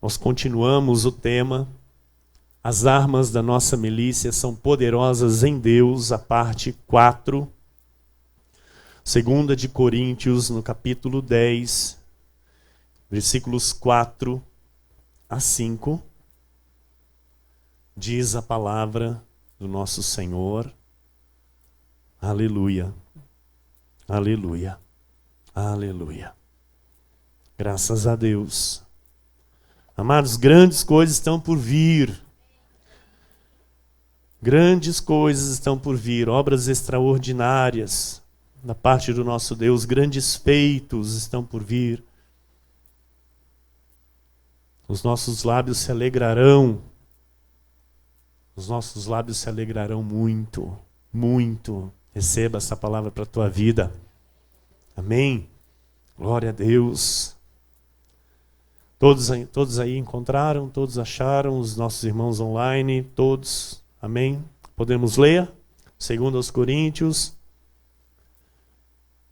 Nós continuamos o tema. As armas da nossa milícia são poderosas em Deus, a parte 4. 2 de Coríntios, no capítulo 10, versículos 4 a 5. Diz a palavra do nosso Senhor. Aleluia. Aleluia. Aleluia. Graças a Deus. Amados, grandes coisas estão por vir. Grandes coisas estão por vir. Obras extraordinárias da parte do nosso Deus. Grandes feitos estão por vir. Os nossos lábios se alegrarão. Os nossos lábios se alegrarão muito. Muito. Receba essa palavra para a tua vida. Amém. Glória a Deus. Todos aí encontraram, todos acharam, os nossos irmãos online, todos, amém? Podemos ler? 2 Coríntios,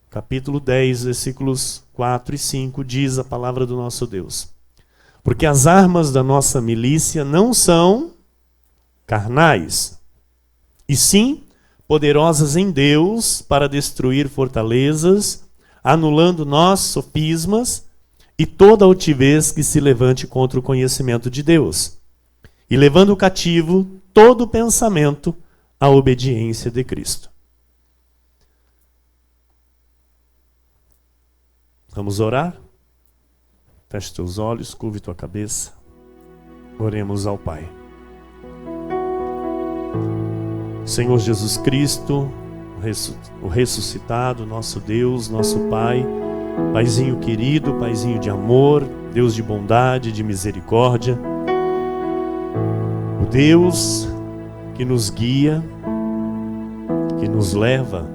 capítulo 10, versículos 4 e 5, diz a palavra do nosso Deus. Porque as armas da nossa milícia não são carnais, e sim poderosas em Deus para destruir fortalezas, anulando nós sofismas, e toda altivez que se levante contra o conhecimento de Deus, e levando cativo todo pensamento à obediência de Cristo. Vamos orar? Feche teus olhos, curve tua cabeça. Oremos ao Pai. Senhor Jesus Cristo, o ressuscitado, nosso Deus, nosso Pai, Paizinho querido, Paizinho de amor, Deus de bondade, de misericórdia, o Deus que nos guia, que nos leva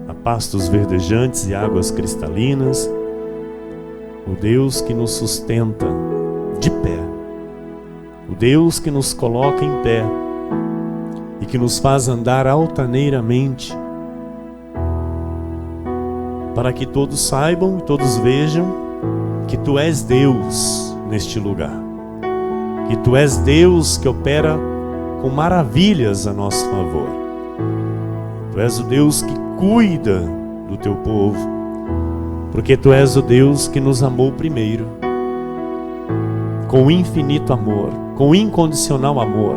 a pastos verdejantes e águas cristalinas, o Deus que nos sustenta de pé, o Deus que nos coloca em pé e que nos faz andar altaneiramente, para que todos saibam e todos vejam que Tu és Deus neste lugar. Que Tu és Deus que opera com maravilhas a nosso favor. Tu és o Deus que cuida do Teu povo, porque Tu és o Deus que nos amou primeiro, com infinito amor, com incondicional amor,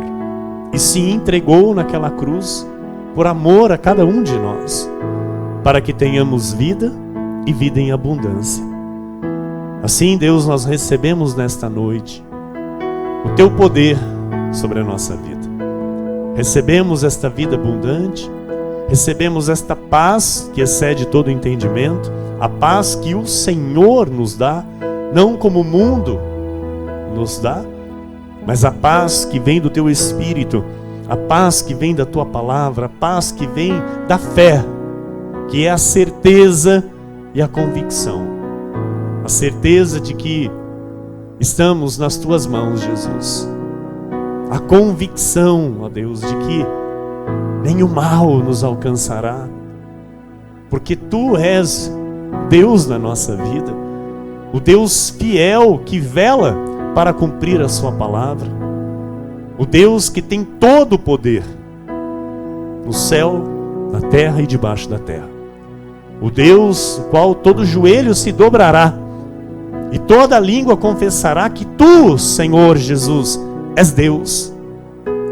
e se entregou naquela cruz por amor a cada um de nós, para que tenhamos vida e vida em abundância. Assim, Deus, nós recebemos nesta noite o Teu poder sobre a nossa vida. Recebemos esta vida abundante, recebemos esta paz que excede todo entendimento, a paz que o Senhor nos dá, não como o mundo nos dá, mas a paz que vem do Teu Espírito, a paz que vem da Tua palavra, a paz que vem da fé, que é a certeza e a convicção. A certeza de que estamos nas Tuas mãos, Jesus. A convicção, ó Deus, de que nenhum mal nos alcançará, porque Tu és Deus na nossa vida, o Deus fiel que vela para cumprir a Sua palavra, o Deus que tem todo o poder no céu, na terra e debaixo da terra. O Deus o qual todo joelho se dobrará e toda língua confessará que Tu, Senhor Jesus, és Deus.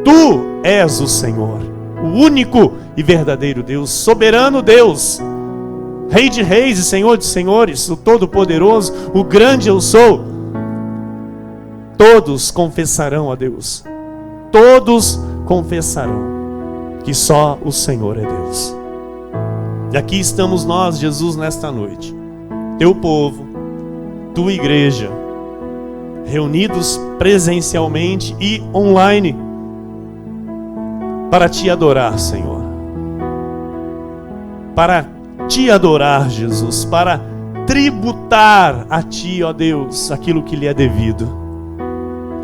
Tu és o Senhor, o único e verdadeiro Deus, soberano Deus, Rei de reis e Senhor de senhores, o Todo-Poderoso, o grande eu sou. Todos confessarão a Deus. Todos confessarão que só o Senhor é Deus. E aqui estamos nós, Jesus, nesta noite, Teu povo, Tua igreja, reunidos presencialmente e online, para Te adorar, Senhor. Para Te adorar, Jesus, para tributar a Ti, ó Deus, aquilo que lhe é devido.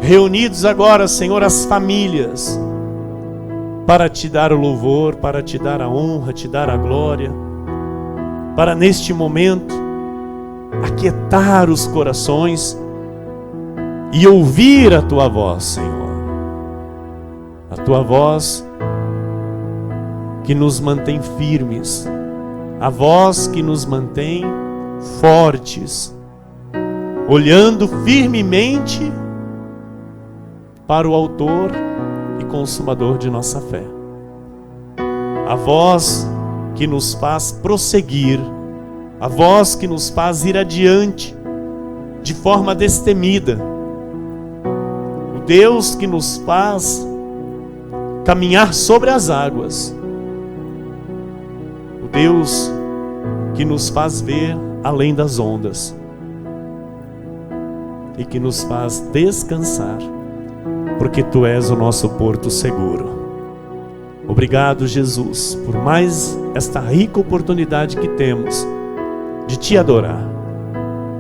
Reunidos agora, Senhor, as famílias, para Te dar o louvor, para Te dar a honra, Te dar a glória, para neste momento aquietar os corações e ouvir a tua voz, Senhor. A tua voz que nos mantém firmes, a voz que nos mantém fortes, olhando firmemente para o autor e consumador de nossa fé. A voz que nos faz prosseguir, a voz que nos faz ir adiante de forma destemida. O Deus que nos faz caminhar sobre as águas. O Deus que nos faz ver além das ondas e que nos faz descansar, porque Tu és o nosso porto seguro. Obrigado, Jesus, por mais esta rica oportunidade que temos de Te adorar,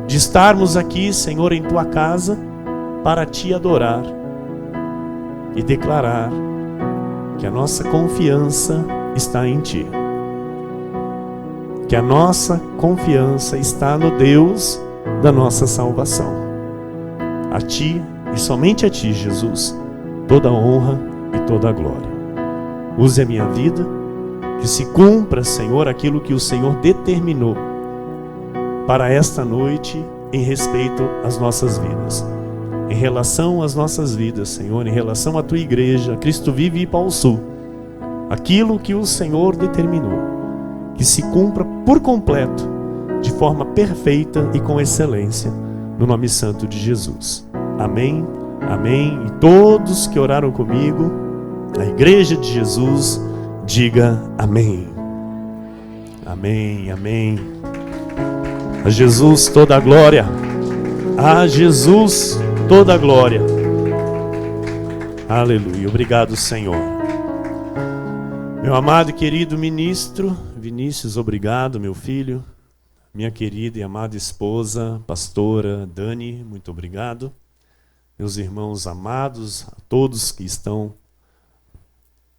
de estarmos aqui, Senhor, em Tua casa para Te adorar e declarar que a nossa confiança está em Ti, que a nossa confiança está no Deus da nossa salvação. A Ti e somente a Ti, Jesus, toda a honra e toda a glória. Use a minha vida, que se cumpra, Senhor, aquilo que o Senhor determinou para esta noite em respeito às nossas vidas. Em relação às nossas vidas, Senhor, em relação à Tua igreja, Cristo Vive e Pau Sul, aquilo que o Senhor determinou, que se cumpra por completo, de forma perfeita e com excelência, no nome santo de Jesus. Amém, amém. E todos que oraram comigo, a igreja de Jesus, diga amém. Amém, amém. A Jesus toda a glória. A Jesus toda a glória. Aleluia. Obrigado, Senhor. Meu amado e querido ministro Vinícius, obrigado, meu filho. Minha querida e amada esposa, pastora Dani, muito obrigado. Meus irmãos amados, a todos que estão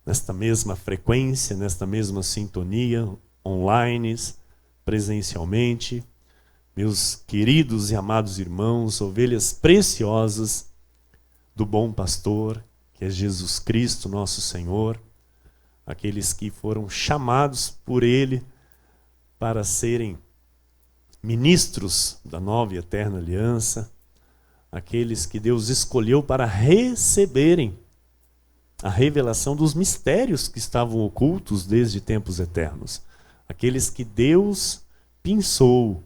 nesta mesma frequência, nesta mesma sintonia, online, presencialmente. Meus queridos e amados irmãos, ovelhas preciosas do bom pastor, que é Jesus Cristo, nosso Senhor, aqueles que foram chamados por Ele para serem ministros da nova e eterna aliança, aqueles que Deus escolheu para receberem a revelação dos mistérios que estavam ocultos desde tempos eternos, aqueles que Deus pinçou,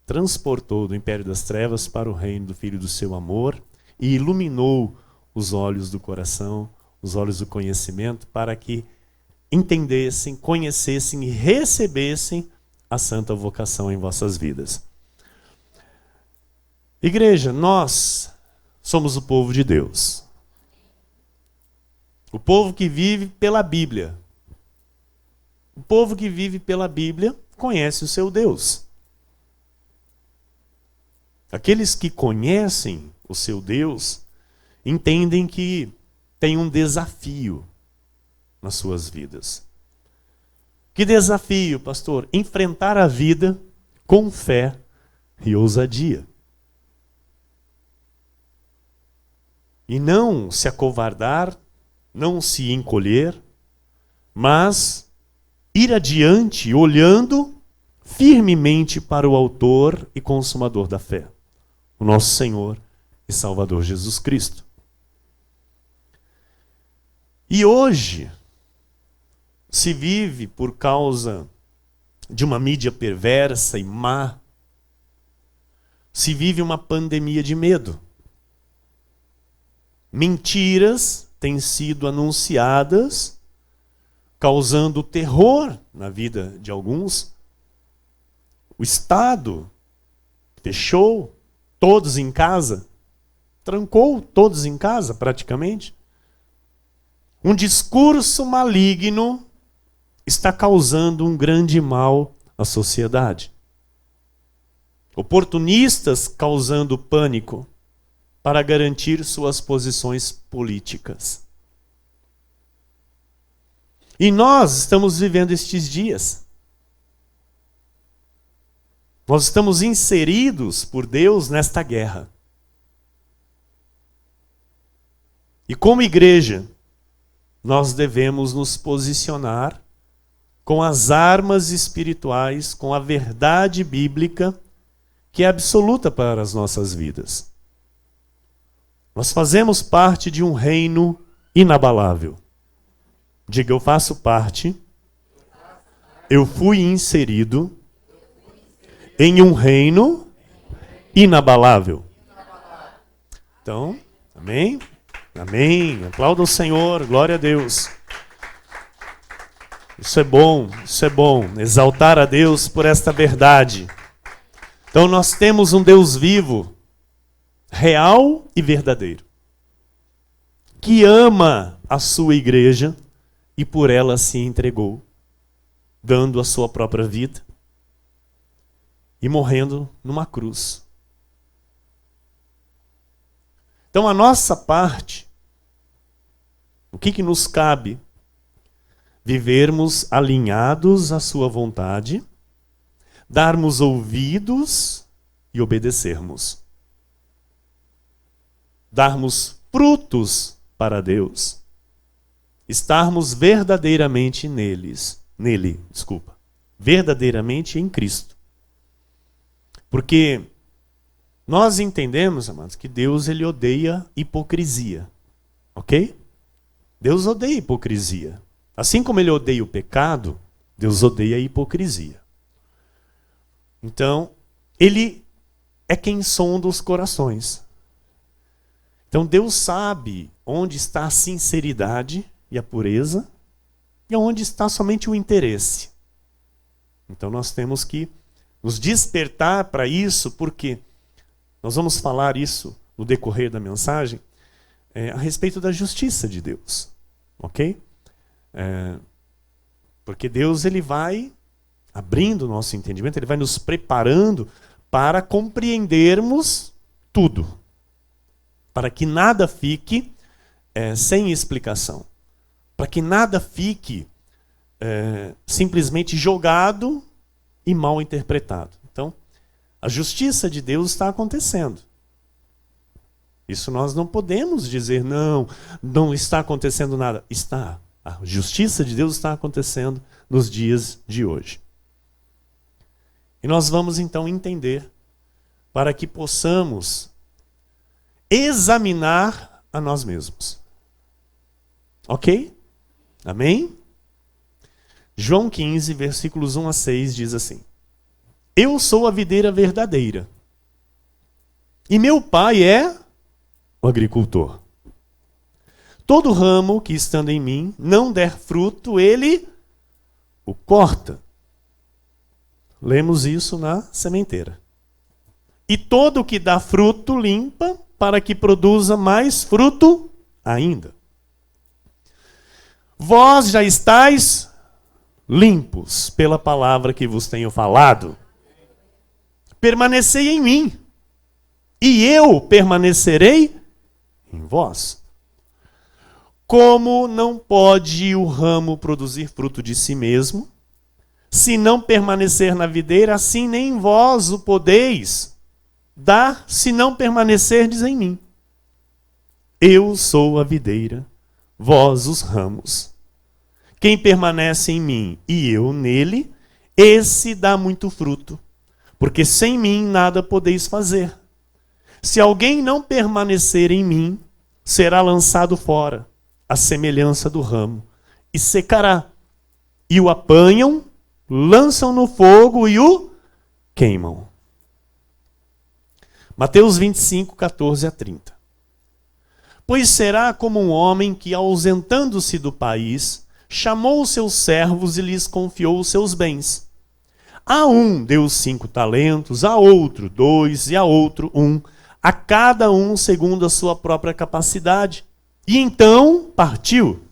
transportou do império das trevas para o reino do Filho do seu amor e iluminou os olhos do coração, os olhos do conhecimento, para que entendessem, conhecessem e recebessem a santa vocação em vossas vidas. Igreja, nós somos o povo de Deus. O povo que vive pela Bíblia. O povo que vive pela Bíblia conhece o seu Deus. Aqueles que conhecem o seu Deus entendem que tem um desafio nas suas vidas. Que desafio, pastor? Enfrentar a vida com fé e ousadia. E não se acovardar, não se encolher, mas ir adiante olhando firmemente para o autor e consumador da fé, o nosso Senhor e Salvador Jesus Cristo. E hoje se vive, por causa de uma mídia perversa e má, se vive uma pandemia de medo. Mentiras têm sido anunciadas, causando terror na vida de alguns. O Estado fechou todos em casa, trancou todos em casa praticamente. Um discurso maligno está causando um grande mal à sociedade. Oportunistas causando pânico para garantir suas posições políticas. E nós estamos vivendo estes dias. Nós estamos inseridos por Deus nesta guerra. E como igreja, nós devemos nos posicionar com as armas espirituais, com a verdade bíblica, que é absoluta para as nossas vidas. Nós fazemos parte de um reino inabalável. Diga, eu faço parte, eu fui inserido em um reino inabalável. Então, amém? Amém. Aplauda o Senhor, glória a Deus. Isso é bom, exaltar a Deus por esta verdade. Então nós temos um Deus vivo, real e verdadeiro, que ama a sua igreja e por ela se entregou, dando a sua própria vida e morrendo numa cruz. Então a nossa parte, o que nos cabe? Vivermos alinhados à sua vontade, darmos ouvidos e obedecermos. Darmos frutos para Deus. Estarmos verdadeiramente verdadeiramente em Cristo. Porque nós entendemos, amados, que Deus ele odeia hipocrisia. Ok? Deus odeia hipocrisia. Assim como ele odeia o pecado, Deus odeia a hipocrisia. Então, ele é quem sonda os corações. Então, Deus sabe onde está a sinceridade e a pureza e onde está somente o interesse. Então, nós temos que nos despertar para isso, porque nós vamos falar isso no decorrer da mensagem, a respeito da justiça de Deus. Ok? Porque Deus ele vai abrindo o nosso entendimento, ele vai nos preparando para compreendermos tudo, para que nada fique sem explicação, para que nada fique simplesmente jogado e mal interpretado. Então, a justiça de Deus está acontecendo. Isso nós não podemos dizer, não está acontecendo nada. Está. A justiça de Deus está acontecendo nos dias de hoje. E nós vamos então entender, para que possamos examinar a nós mesmos. Ok? Amém? João 15, versículos 1 a 6 diz assim: Eu sou a videira verdadeira, e meu pai é o agricultor. Todo ramo que estando em mim não der fruto, ele o corta. Lemos isso na sementeira. E todo o que dá fruto limpa, para que produza mais fruto ainda. Vós já estáis limpos pela palavra que vos tenho falado. Permanecei em mim, e eu permanecerei em vós. Como não pode o ramo produzir fruto de si mesmo, se não permanecer na videira, assim nem vós o podeis dar, se não permanecerdes em mim. Eu sou a videira, vós os ramos. Quem permanece em mim e eu nele, esse dá muito fruto, porque sem mim nada podeis fazer. Se alguém não permanecer em mim, será lançado fora, à semelhança do ramo, e secará. E o apanham, lançam no fogo e o queimam. Mateus 25, 14 a 30. Pois será como um homem que, ausentando-se do país, chamou os seus servos e lhes confiou os seus bens. A um deu 5 talentos, a outro 2 e a outro 1, a cada um segundo a sua própria capacidade. E então partiu.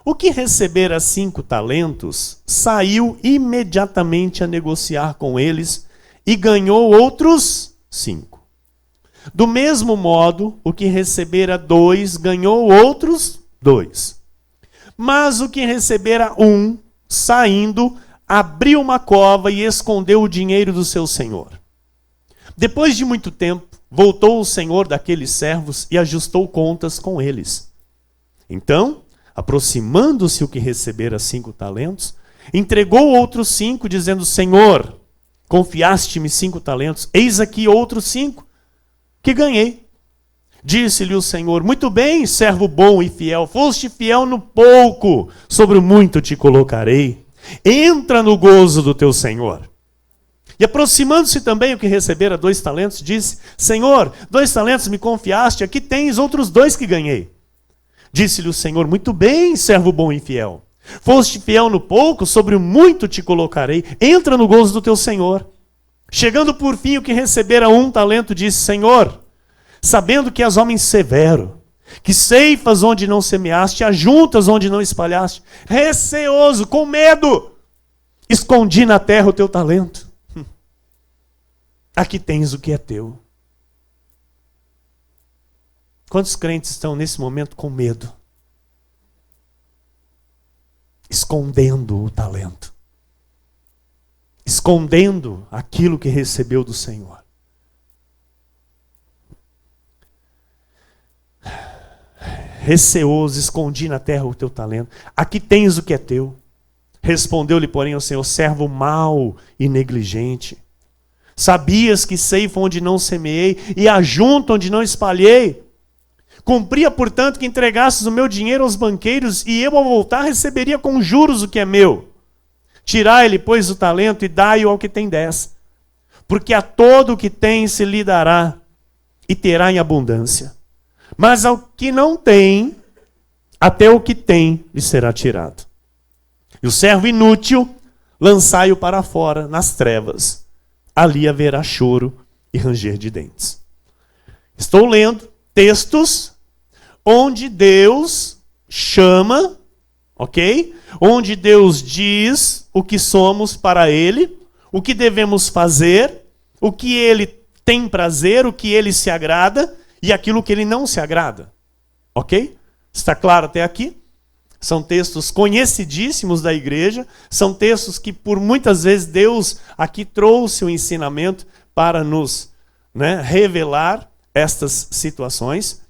O que recebera 5 talentos, saiu imediatamente a negociar com eles e ganhou outros 5. Do mesmo modo, o que recebera 2, ganhou outros 2. Mas o que recebera 1, saindo, abriu uma cova e escondeu o dinheiro do seu senhor. Depois de muito tempo, voltou o senhor daqueles servos e ajustou contas com eles. Então, aproximando-se o que recebera 5 talentos, entregou outros 5, dizendo: Senhor, confiaste-me 5 talentos, eis aqui outros 5 que ganhei. Disse-lhe o Senhor: muito bem, servo bom e fiel, foste fiel no pouco, sobre o muito te colocarei. Entra no gozo do teu Senhor. E aproximando-se também o que recebera 2 talentos, disse: Senhor, 2 talentos me confiaste, aqui tens outros 2 que ganhei. Disse-lhe o Senhor: muito bem, servo bom e fiel. Foste fiel no pouco, sobre o muito te colocarei. Entra no gozo do teu Senhor. Chegando por fim o que recebera 1 talento, disse: Senhor, sabendo que és homem severo, que ceifas onde não semeaste, ajuntas onde não espalhaste, receoso, com medo, escondi na terra o teu talento. Aqui tens o que é teu. Quantos crentes estão nesse momento com medo? Escondendo o talento. Escondendo aquilo que recebeu do Senhor. Receoso, escondi na terra o teu talento. Aqui tens o que é teu. Respondeu-lhe, porém, o Senhor: servo mau e negligente. Sabias que ceifo onde não semeei e ajunto onde não espalhei? Cumpria, portanto, que entregasses o meu dinheiro aos banqueiros, e eu, ao voltar, receberia com juros o que é meu. Tirai-lhe, pois, o talento e dai-o ao que tem 10. Porque a todo o que tem se lhe dará, e terá em abundância. Mas ao que não tem, até o que tem lhe será tirado. E o servo inútil, lançai-o para fora, nas trevas. Ali haverá choro e ranger de dentes. Estou lendo textos onde Deus chama, ok? Onde Deus diz o que somos para Ele, o que devemos fazer, o que Ele tem prazer, o que Ele se agrada e aquilo que Ele não se agrada. Ok? Está claro até aqui? São textos conhecidíssimos da igreja, são textos que por muitas vezes Deus aqui trouxe o ensinamento para nos revelar estas situações.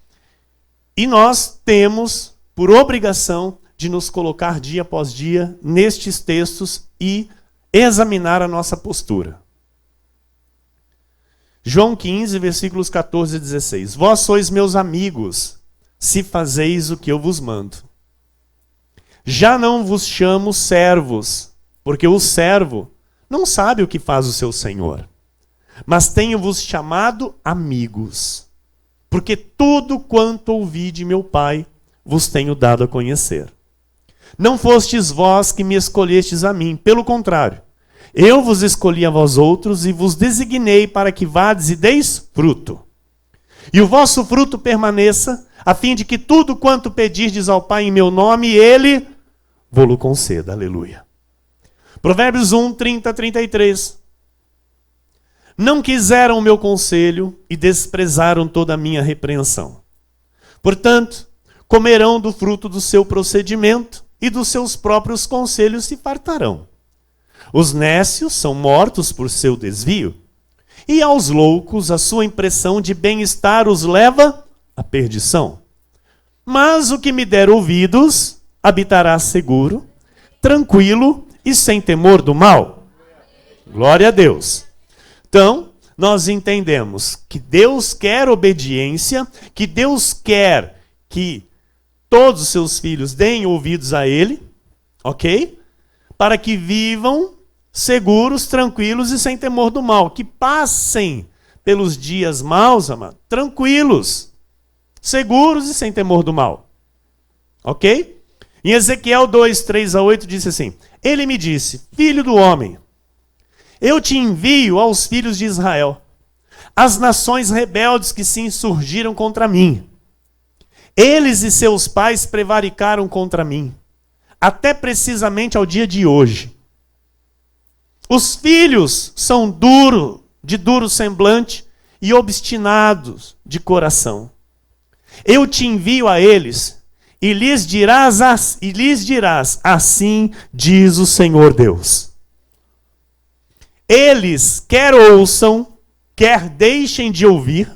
E nós temos por obrigação de nos colocar dia após dia nestes textos e examinar a nossa postura. João 15, versículos 14 e 16. Vós sois meus amigos, se fazeis o que eu vos mando. Já não vos chamo servos, porque o servo não sabe o que faz o seu senhor. Mas tenho-vos chamado amigos, porque tudo quanto ouvi de meu Pai vos tenho dado a conhecer. Não fostes vós que me escolhestes a mim, pelo contrário, eu vos escolhi a vós outros e vos designei para que vades e deis fruto. E o vosso fruto permaneça, a fim de que tudo quanto pedirdes ao Pai em meu nome, Ele vou-lo conceda. Aleluia. Provérbios 1, 30 a 33. Não quiseram o meu conselho e desprezaram toda a minha repreensão. Portanto, comerão do fruto do seu procedimento e dos seus próprios conselhos se fartarão. Os nécios são mortos por seu desvio, e aos loucos a sua impressão de bem-estar os leva à perdição. Mas o que me der ouvidos habitará seguro, tranquilo e sem temor do mal. Glória a Deus. Então, nós entendemos que Deus quer obediência, que Deus quer que todos os seus filhos deem ouvidos a Ele, ok? Para que vivam seguros, tranquilos e sem temor do mal. Que passem pelos dias maus, amado, tranquilos, seguros e sem temor do mal. Ok? Em Ezequiel 2, 3 a 8 disse assim: Ele me disse, filho do homem, eu te envio aos filhos de Israel, as nações rebeldes que se insurgiram contra mim. Eles e seus pais prevaricaram contra mim, até precisamente ao dia de hoje. Os filhos são de duro semblante e obstinados de coração. Eu te envio a eles e lhes dirás, assim diz o Senhor Deus. Eles quer ouçam, quer deixem de ouvir,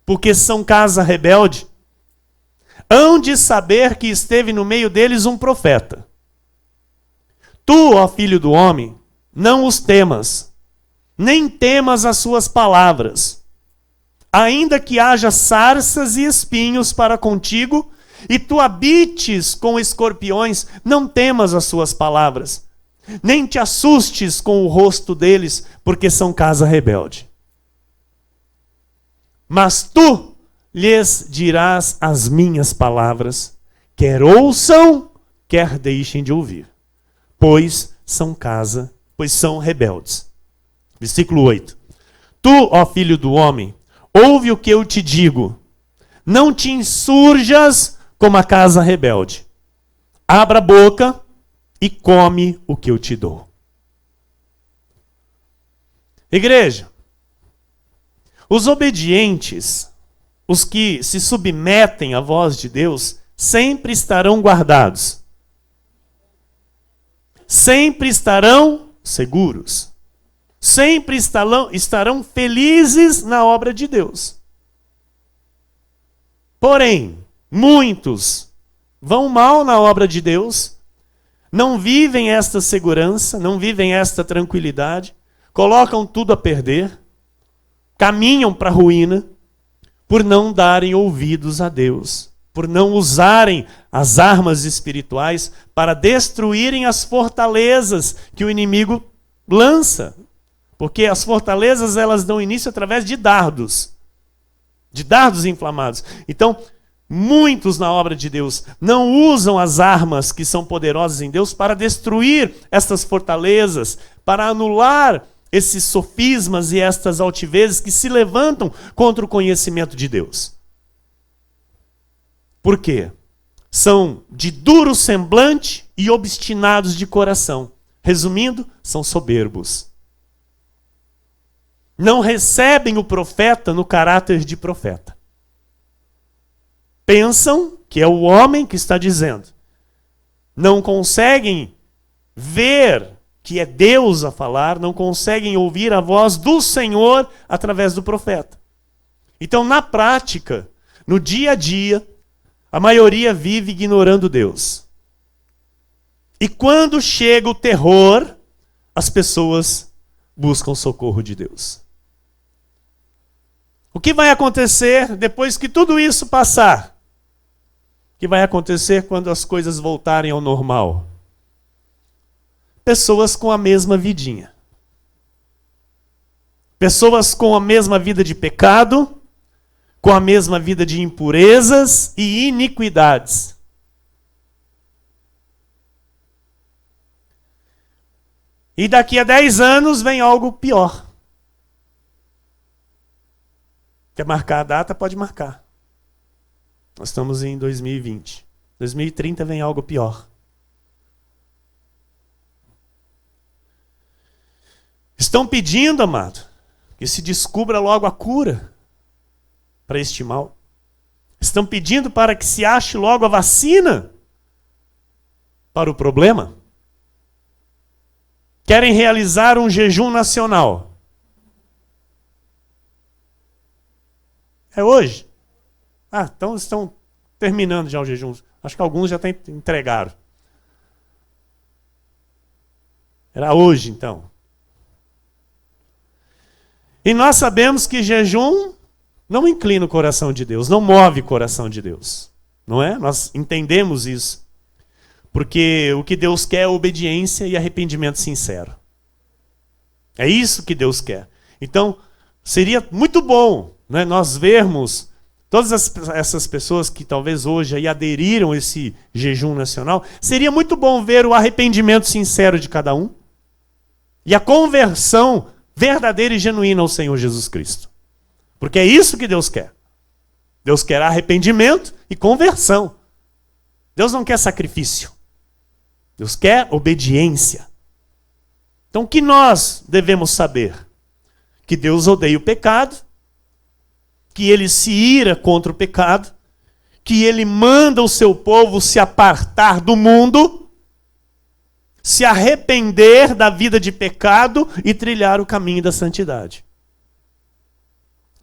porque são casa rebelde, hão de saber que esteve no meio deles um profeta. Tu, ó filho do homem, não os temas, nem temas as suas palavras. Ainda que haja sarças e espinhos para contigo, e tu habites com escorpiões, não temas as suas palavras, nem te assustes com o rosto deles, porque são casa rebelde. Mas tu lhes dirás as minhas palavras, quer ouçam, quer deixem de ouvir, pois são rebeldes. Versículo 8. Tu, ó filho do homem, ouve o que eu te digo, não te insurjas como a casa rebelde. Abra a boca e come o que eu te dou. Igreja, os obedientes, os que se submetem à voz de Deus, sempre estarão guardados. Sempre estarão seguros. Sempre estarão felizes na obra de Deus. Porém, muitos vão mal na obra de Deus, não vivem esta segurança, não vivem esta tranquilidade, colocam tudo a perder, caminham para a ruína, por não darem ouvidos a Deus, por não usarem as armas espirituais para destruírem as fortalezas que o inimigo lança. Porque as fortalezas, elas dão início através de dardos inflamados. Então, muitos na obra de Deus não usam as armas que são poderosas em Deus para destruir estas fortalezas, para anular esses sofismas e estas altivezes que se levantam contra o conhecimento de Deus. Por quê? São de duro semblante e obstinados de coração. Resumindo, são soberbos. Não recebem o profeta no caráter de profeta. Pensam que é o homem que está dizendo. Não conseguem ver que é Deus a falar, não conseguem ouvir a voz do Senhor através do profeta. Então, na prática, no dia a dia, a maioria vive ignorando Deus. E quando chega o terror, as pessoas buscam socorro de Deus. O que vai acontecer depois que tudo isso passar? O que vai acontecer quando as coisas voltarem ao normal? Pessoas com a mesma vidinha. Pessoas com a mesma vida de pecado, com a mesma vida de impurezas e iniquidades. E daqui a 10 anos vem algo pior. Quer marcar a data? Pode marcar. Nós estamos em 2020. 2030 vem algo pior. Estão pedindo, amado, que se descubra logo a cura para este mal. Estão pedindo para que se ache logo a vacina para o problema. Querem realizar um jejum nacional. É hoje? Então estão terminando já o jejum. Acho que alguns já entregaram. Era hoje, então. E nós sabemos que jejum não inclina o coração de Deus, não move o coração de Deus. Não é? Nós entendemos isso. Porque o que Deus quer é obediência e arrependimento sincero. É isso que Deus quer. Então, seria muito bom, né, nós vermos todas essas pessoas que talvez hoje aí aderiram a esse jejum nacional. Seria muito bom ver o arrependimento sincero de cada um e a conversão verdadeira e genuína ao Senhor Jesus Cristo. Porque é isso que Deus quer. Deus quer arrependimento e conversão. Deus não quer sacrifício. Deus quer obediência. Então o que nós devemos saber? Que Deus odeia o pecado, que Ele se ira contra o pecado, que Ele manda o seu povo se apartar do mundo, se arrepender da vida de pecado e trilhar o caminho da santidade.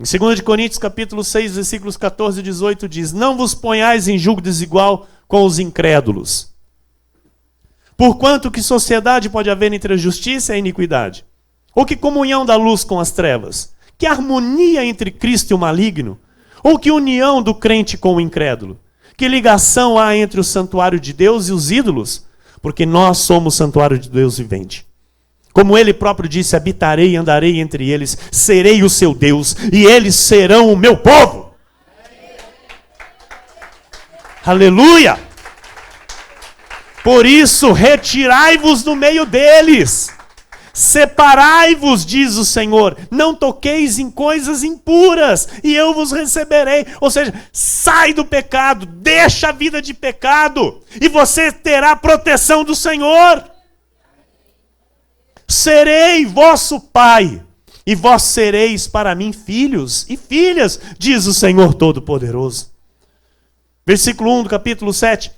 Em 2 Coríntios capítulo 6, versículos 14 e 18 diz: não vos ponhais em julgo desigual com os incrédulos. Porquanto que sociedade pode haver entre a justiça e a iniquidade? Ou que comunhão da luz com as trevas? Que harmonia entre Cristo e o maligno? Ou que união do crente com o incrédulo? Que ligação há entre o santuário de Deus e os ídolos? Porque nós somos o santuário de Deus vivente. Como ele próprio disse, habitarei e andarei entre eles, serei o seu Deus, e eles serão o meu povo. Aleluia! Por isso, retirai-vos do meio deles. Separai-vos, diz o Senhor, não toqueis em coisas impuras, e eu vos receberei. Ou seja, sai do pecado, deixa a vida de pecado, e você terá a proteção do Senhor. Serei vosso Pai, e vós sereis para mim filhos e filhas, diz o Senhor Todo-Poderoso. Versículo 1 do capítulo 7.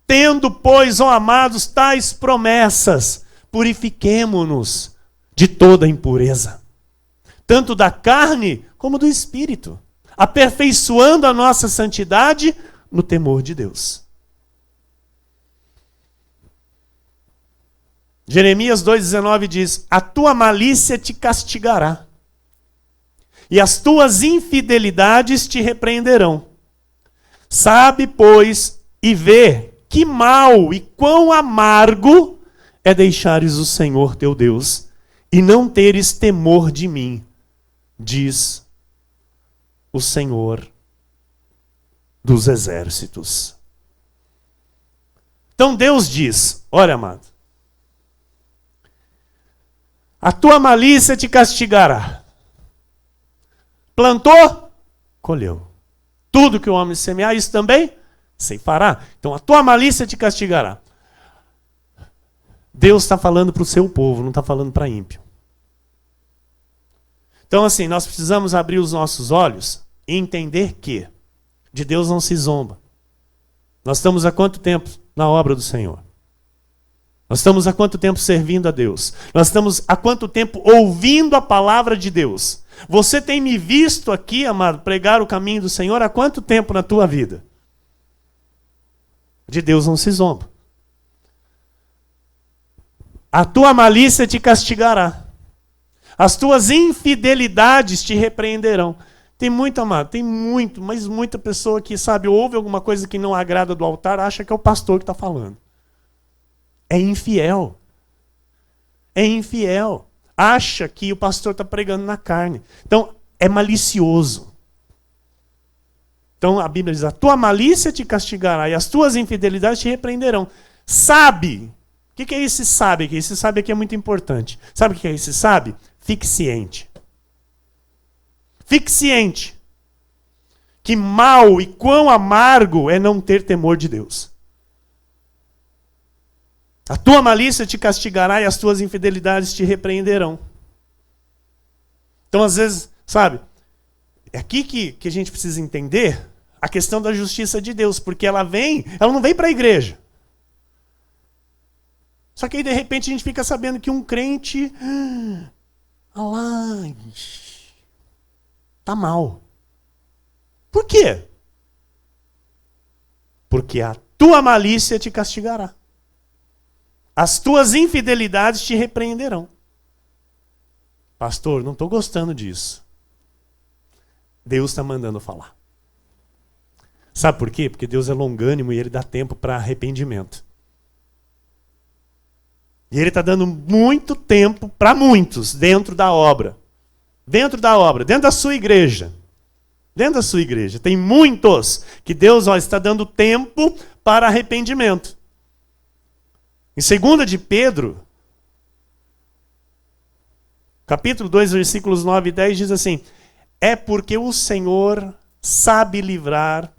Tendo, pois, ó amados, tais promessas, purifiquemo-nos de toda impureza, tanto da carne como do espírito, aperfeiçoando a nossa santidade no temor de Deus. Jeremias 2,19 diz: a tua malícia te castigará, e as tuas infidelidades te repreenderão. Sabe, pois, e vê que mal e quão amargo é deixares o Senhor teu Deus, e não teres temor de mim, diz o Senhor dos exércitos. Então Deus diz: olha, amado, a tua malícia te castigará. Plantou, colheu. Tudo que o homem semear, isso também ceifará. Então a tua malícia te castigará. Deus está falando para o seu povo, não está falando para ímpio. Então assim, nós precisamos abrir os nossos olhos e entender que de Deus não se zomba. Nós estamos há quanto tempo na obra do Senhor? Nós estamos há quanto tempo servindo a Deus? Nós estamos há quanto tempo ouvindo a palavra de Deus? Você tem me visto aqui, amado, pregar o caminho do Senhor há quanto tempo na tua vida? De Deus não se zomba. A tua malícia te castigará. As tuas infidelidades te repreenderão. Tem muito, amado, tem muito, mas muita pessoa que, sabe, ouve alguma coisa que não agrada do altar, acha que é o pastor que está falando. É infiel. É infiel. Acha que o pastor está pregando na carne. Então, é malicioso. Então, a Bíblia diz: a tua malícia te castigará e as tuas infidelidades te repreenderão. Sabe. O que é esse sabe aqui? Esse sabe aqui é muito importante. Sabe o que é esse sabe? Fique ciente. Fique ciente. Que mal e quão amargo é não ter temor de Deus. A tua malícia te castigará e as tuas infidelidades te repreenderão. Então, às vezes, sabe, é aqui que a gente precisa entender a questão da justiça de Deus, porque ela não vem para a igreja. Só que aí, de repente, a gente fica sabendo que um crente, tá mal. Por quê? Porque a tua malícia te castigará. As tuas infidelidades te repreenderão. Pastor, não estou gostando disso. Deus está mandando falar. Sabe por quê? Porque Deus é longânimo e Ele dá tempo para arrependimento. E Ele está dando muito tempo para muitos dentro da obra. Dentro da obra, dentro da sua igreja. Dentro da sua igreja. Tem muitos que Deus está dando tempo para arrependimento. Em 2 de Pedro, capítulo 2, versículos 9 e 10, diz assim: é porque o Senhor sabe livrar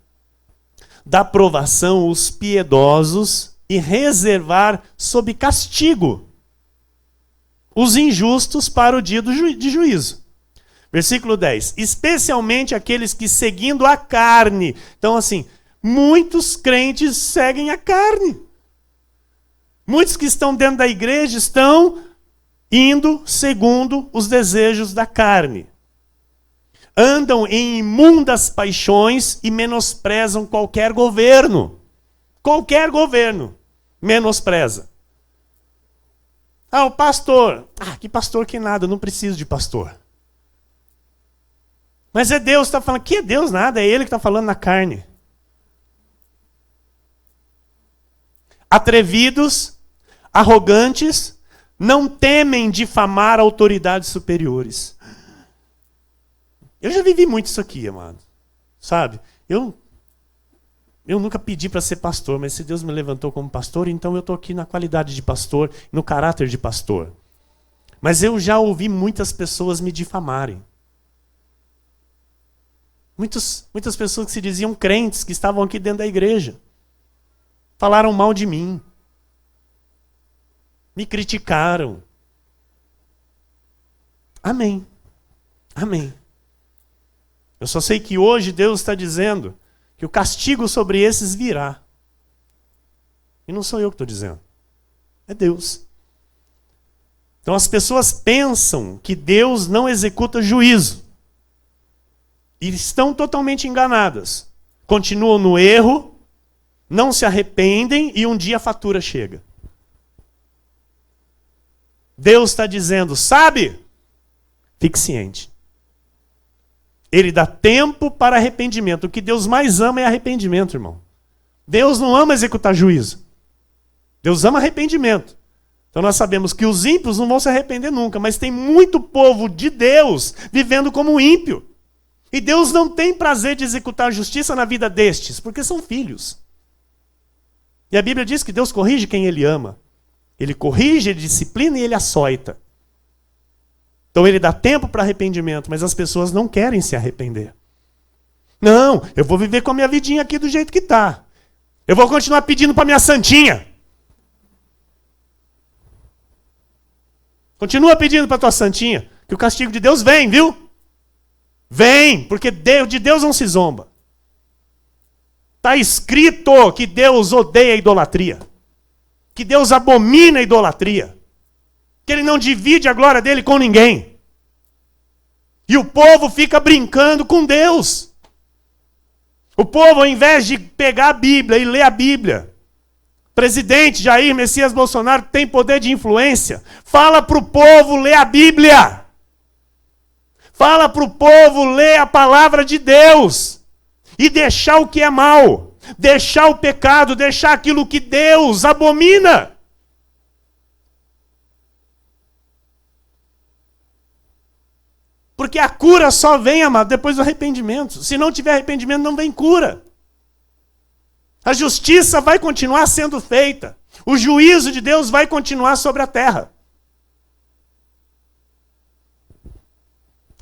da provação os piedosos e reservar sob castigo os injustos para o dia de juízo. Versículo 10. Especialmente aqueles que seguindo a carne. Então assim, muitos crentes seguem a carne. Muitos que estão dentro da igreja estão indo segundo os desejos da carne. andam em imundas paixões e menosprezam qualquer governo. Qualquer governo menospreza. Ah, o pastor. Ah, que pastor que nada, eu não preciso de pastor. Mas é Deus que está falando. Que é Deus nada, é Ele que está falando na carne. Atrevidos, arrogantes, não temem difamar autoridades superiores. Eu já vivi muito isso aqui, amado. Sabe? Eu nunca pedi para ser pastor, mas se Deus me levantou como pastor, então eu estou aqui na qualidade de pastor, no caráter de pastor. Mas eu já ouvi muitas pessoas me difamarem. Muitas pessoas que se diziam crentes, que estavam aqui dentro da igreja, falaram mal de mim. Me criticaram. Amém. Amém. Eu só sei que hoje Deus está dizendo que o castigo sobre esses virá. E não sou eu que estou dizendo. É Deus. Então as pessoas pensam que Deus não executa juízo. E estão totalmente enganadas. Continuam no erro, não se arrependem e um dia a fatura chega. Deus está dizendo, sabe? Fique ciente. Ele dá tempo para arrependimento. O que Deus mais ama é arrependimento, irmão. Deus não ama executar juízo. Deus ama arrependimento. Então nós sabemos que os ímpios não vão se arrepender nunca, mas tem muito povo de Deus vivendo como ímpio. E Deus não tem prazer de executar justiça na vida destes, porque são filhos. E a Bíblia diz que Deus corrige quem Ele ama. Ele corrige, Ele disciplina e Ele açoita. Então Ele dá tempo para arrependimento, mas as pessoas não querem se arrepender. Não, eu vou viver com a minha vidinha aqui do jeito que está. Eu vou continuar pedindo para minha santinha. Continua pedindo para tua santinha, que o castigo de Deus vem, viu? Vem, porque de Deus não se zomba. Está escrito que Deus odeia a idolatria. Que Deus abomina a idolatria. Que Ele não divide a glória dele com ninguém. E o povo fica brincando com Deus. O povo, ao invés de pegar a Bíblia e ler a Bíblia, presidente Jair Messias Bolsonaro tem poder de influência, fala para o povo ler a Bíblia. Fala para o povo ler a palavra de Deus. E deixar o que é mal. Deixar o pecado, deixar aquilo que Deus abomina. Porque a cura só vem, amado, depois do arrependimento. Se não tiver arrependimento, não vem cura. A justiça vai continuar sendo feita. O juízo de Deus vai continuar sobre a terra.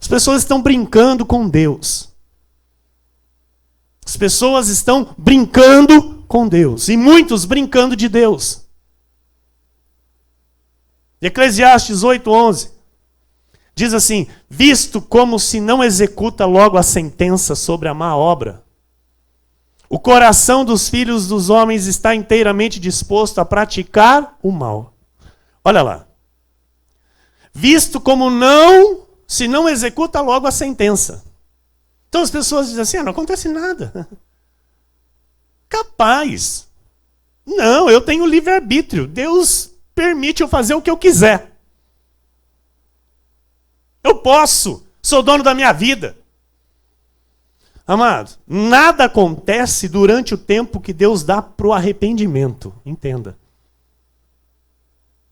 As pessoas estão brincando com Deus. As pessoas estão brincando com Deus. E muitos brincando de Deus. Eclesiastes 8:11 diz assim: visto como se não executa logo a sentença sobre a má obra, o coração dos filhos dos homens está inteiramente disposto a praticar o mal. Olha lá. Visto como se não executa logo a sentença. Então as pessoas dizem assim, não acontece nada. Capaz. Não, eu tenho livre-arbítrio. Deus permite eu fazer o que eu quiser. Eu posso. Sou dono da minha vida. Amado, nada acontece durante o tempo que Deus dá para o arrependimento. Entenda.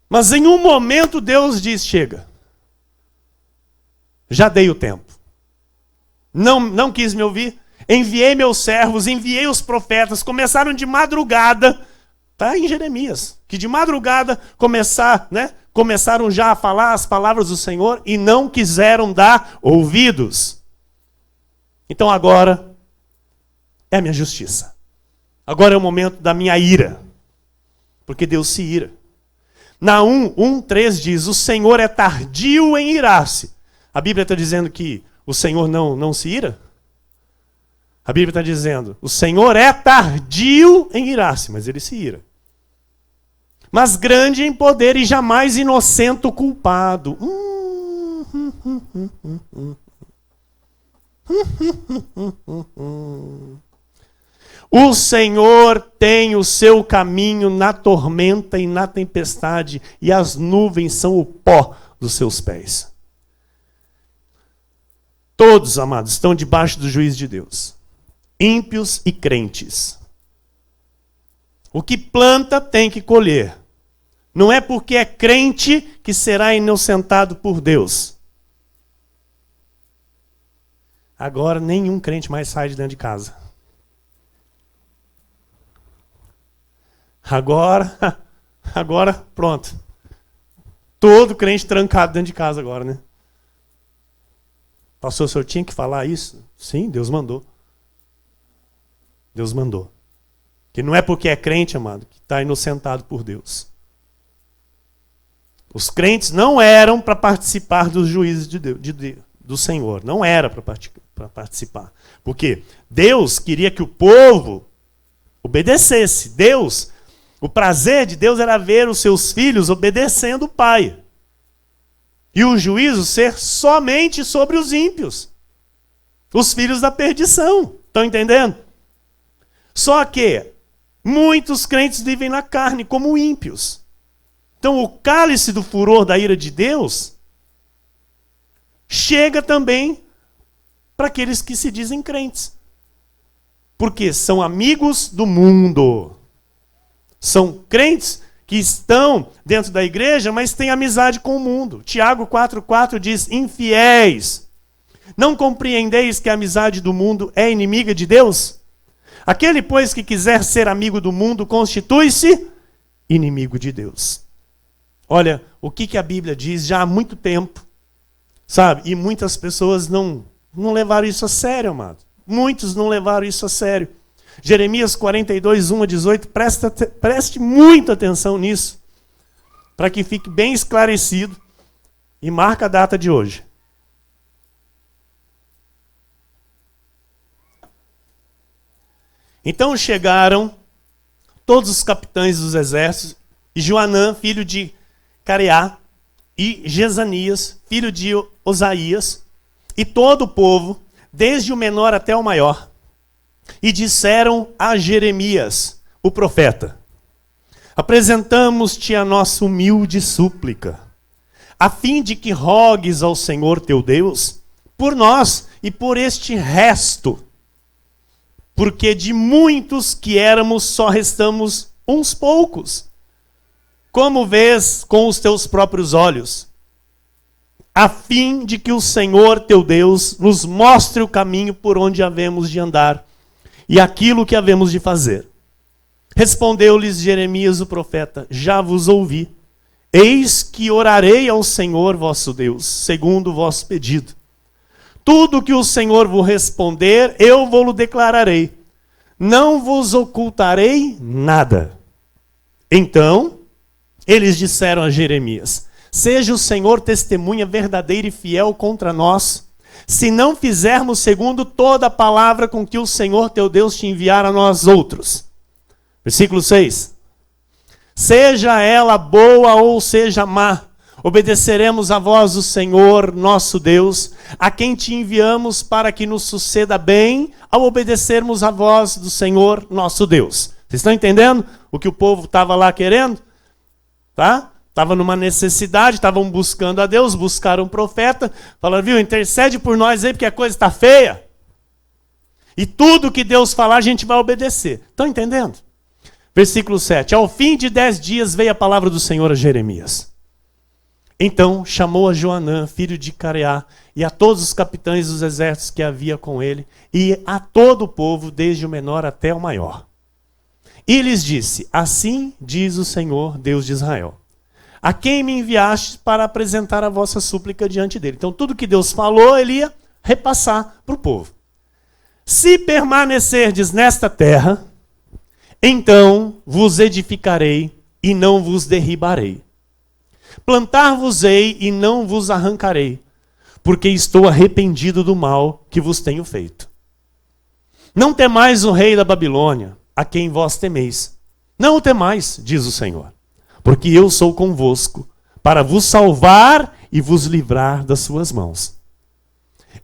Mas em um momento Deus diz, chega. Já dei o tempo. Não quis me ouvir. Enviei meus servos, enviei os profetas. Começaram de madrugada. Está em Jeremias. Que de madrugada começaram já a falar as palavras do Senhor e não quiseram dar ouvidos. Então agora é a minha justiça. Agora é o momento da minha ira. Porque Deus se ira. Naum 1:3 diz, o Senhor é tardio em irar-se. A Bíblia está dizendo que o Senhor não se ira? A Bíblia está dizendo, o Senhor é tardio em irar-se, mas Ele se ira. Mas grande em poder e jamais inocente o culpado. O Senhor tem o seu caminho na tormenta e na tempestade, e as nuvens são o pó dos seus pés. Todos, amados, estão debaixo do juízo de Deus. Ímpios e crentes. O que planta tem que colher. Não é porque é crente que será inocentado por Deus. Agora nenhum crente mais sai de dentro de casa. Agora, pronto. Todo crente trancado dentro de casa agora, né? Pastor, o senhor tinha que falar isso? Sim, Deus mandou. Deus mandou. Que não é porque é crente, amado, que está inocentado por Deus. Os crentes não eram para participar dos juízos do Senhor. Não era para participar. Porque Deus queria que o povo obedecesse. O prazer de Deus era ver os seus filhos obedecendo o Pai. E o juízo ser somente sobre os ímpios. Os filhos da perdição. Estão entendendo? Só que muitos crentes vivem na carne como ímpios. Então o cálice do furor da ira de Deus chega também para aqueles que se dizem crentes. Porque são amigos do mundo. São crentes que estão dentro da igreja, mas têm amizade com o mundo. Tiago 4,4 diz, infiéis, não compreendeis que a amizade do mundo é inimiga de Deus? Aquele, pois, que quiser ser amigo do mundo, constitui-se inimigo de Deus. Olha, o que a Bíblia diz já há muito tempo, sabe? E muitas pessoas não levaram isso a sério, amado. Muitos não levaram isso a sério. Jeremias 42, 1 a 18, preste muita atenção nisso, para que fique bem esclarecido, e marca a data de hoje. Então chegaram todos os capitães dos exércitos, e Joanã, filho de Careá, e Jezanias, filho de Osaías, e todo o povo, desde o menor até o maior, e disseram a Jeremias, o profeta, apresentamos-te a nossa humilde súplica, a fim de que rogues ao Senhor teu Deus, por nós e por este resto, porque de muitos que éramos só restamos uns poucos, como vês com os teus próprios olhos, a fim de que o Senhor teu Deus nos mostre o caminho por onde havemos de andar e aquilo que havemos de fazer. Respondeu-lhes Jeremias o profeta, já vos ouvi, eis que orarei ao Senhor vosso Deus, segundo o vosso pedido. Tudo que o Senhor vos responder, eu vou-lo declararei. Não vos ocultarei nada. Então, eles disseram a Jeremias, seja o Senhor testemunha verdadeira e fiel contra nós, se não fizermos segundo toda a palavra com que o Senhor teu Deus te enviar a nós outros. Versículo 6. Seja ela boa ou seja má, obedeceremos a voz do Senhor, nosso Deus, a quem te enviamos para que nos suceda bem ao obedecermos a voz do Senhor, nosso Deus. Vocês estão entendendo o que o povo estava lá querendo? Tá? Estava numa necessidade, estavam buscando a Deus, buscaram um profeta, falaram, viu, intercede por nós aí porque a coisa está feia. E tudo que Deus falar a gente vai obedecer. Estão entendendo? Versículo 7. Ao fim de 10 dias veio a palavra do Senhor a Jeremias. Então chamou a Joanã, filho de Careá, e a todos os capitães dos exércitos que havia com ele, e a todo o povo, desde o menor até o maior. E lhes disse, assim diz o Senhor, Deus de Israel, a quem me enviaste para apresentar a vossa súplica diante dele. Então tudo que Deus falou, ele ia repassar para o povo. Se permanecerdes nesta terra, então vos edificarei e não vos derribarei. Plantar-vos-ei e não vos arrancarei, porque estou arrependido do mal que vos tenho feito. Não temais o rei da Babilônia, a quem vós temeis. Não o temais, diz o Senhor, porque eu sou convosco, para vos salvar e vos livrar das suas mãos.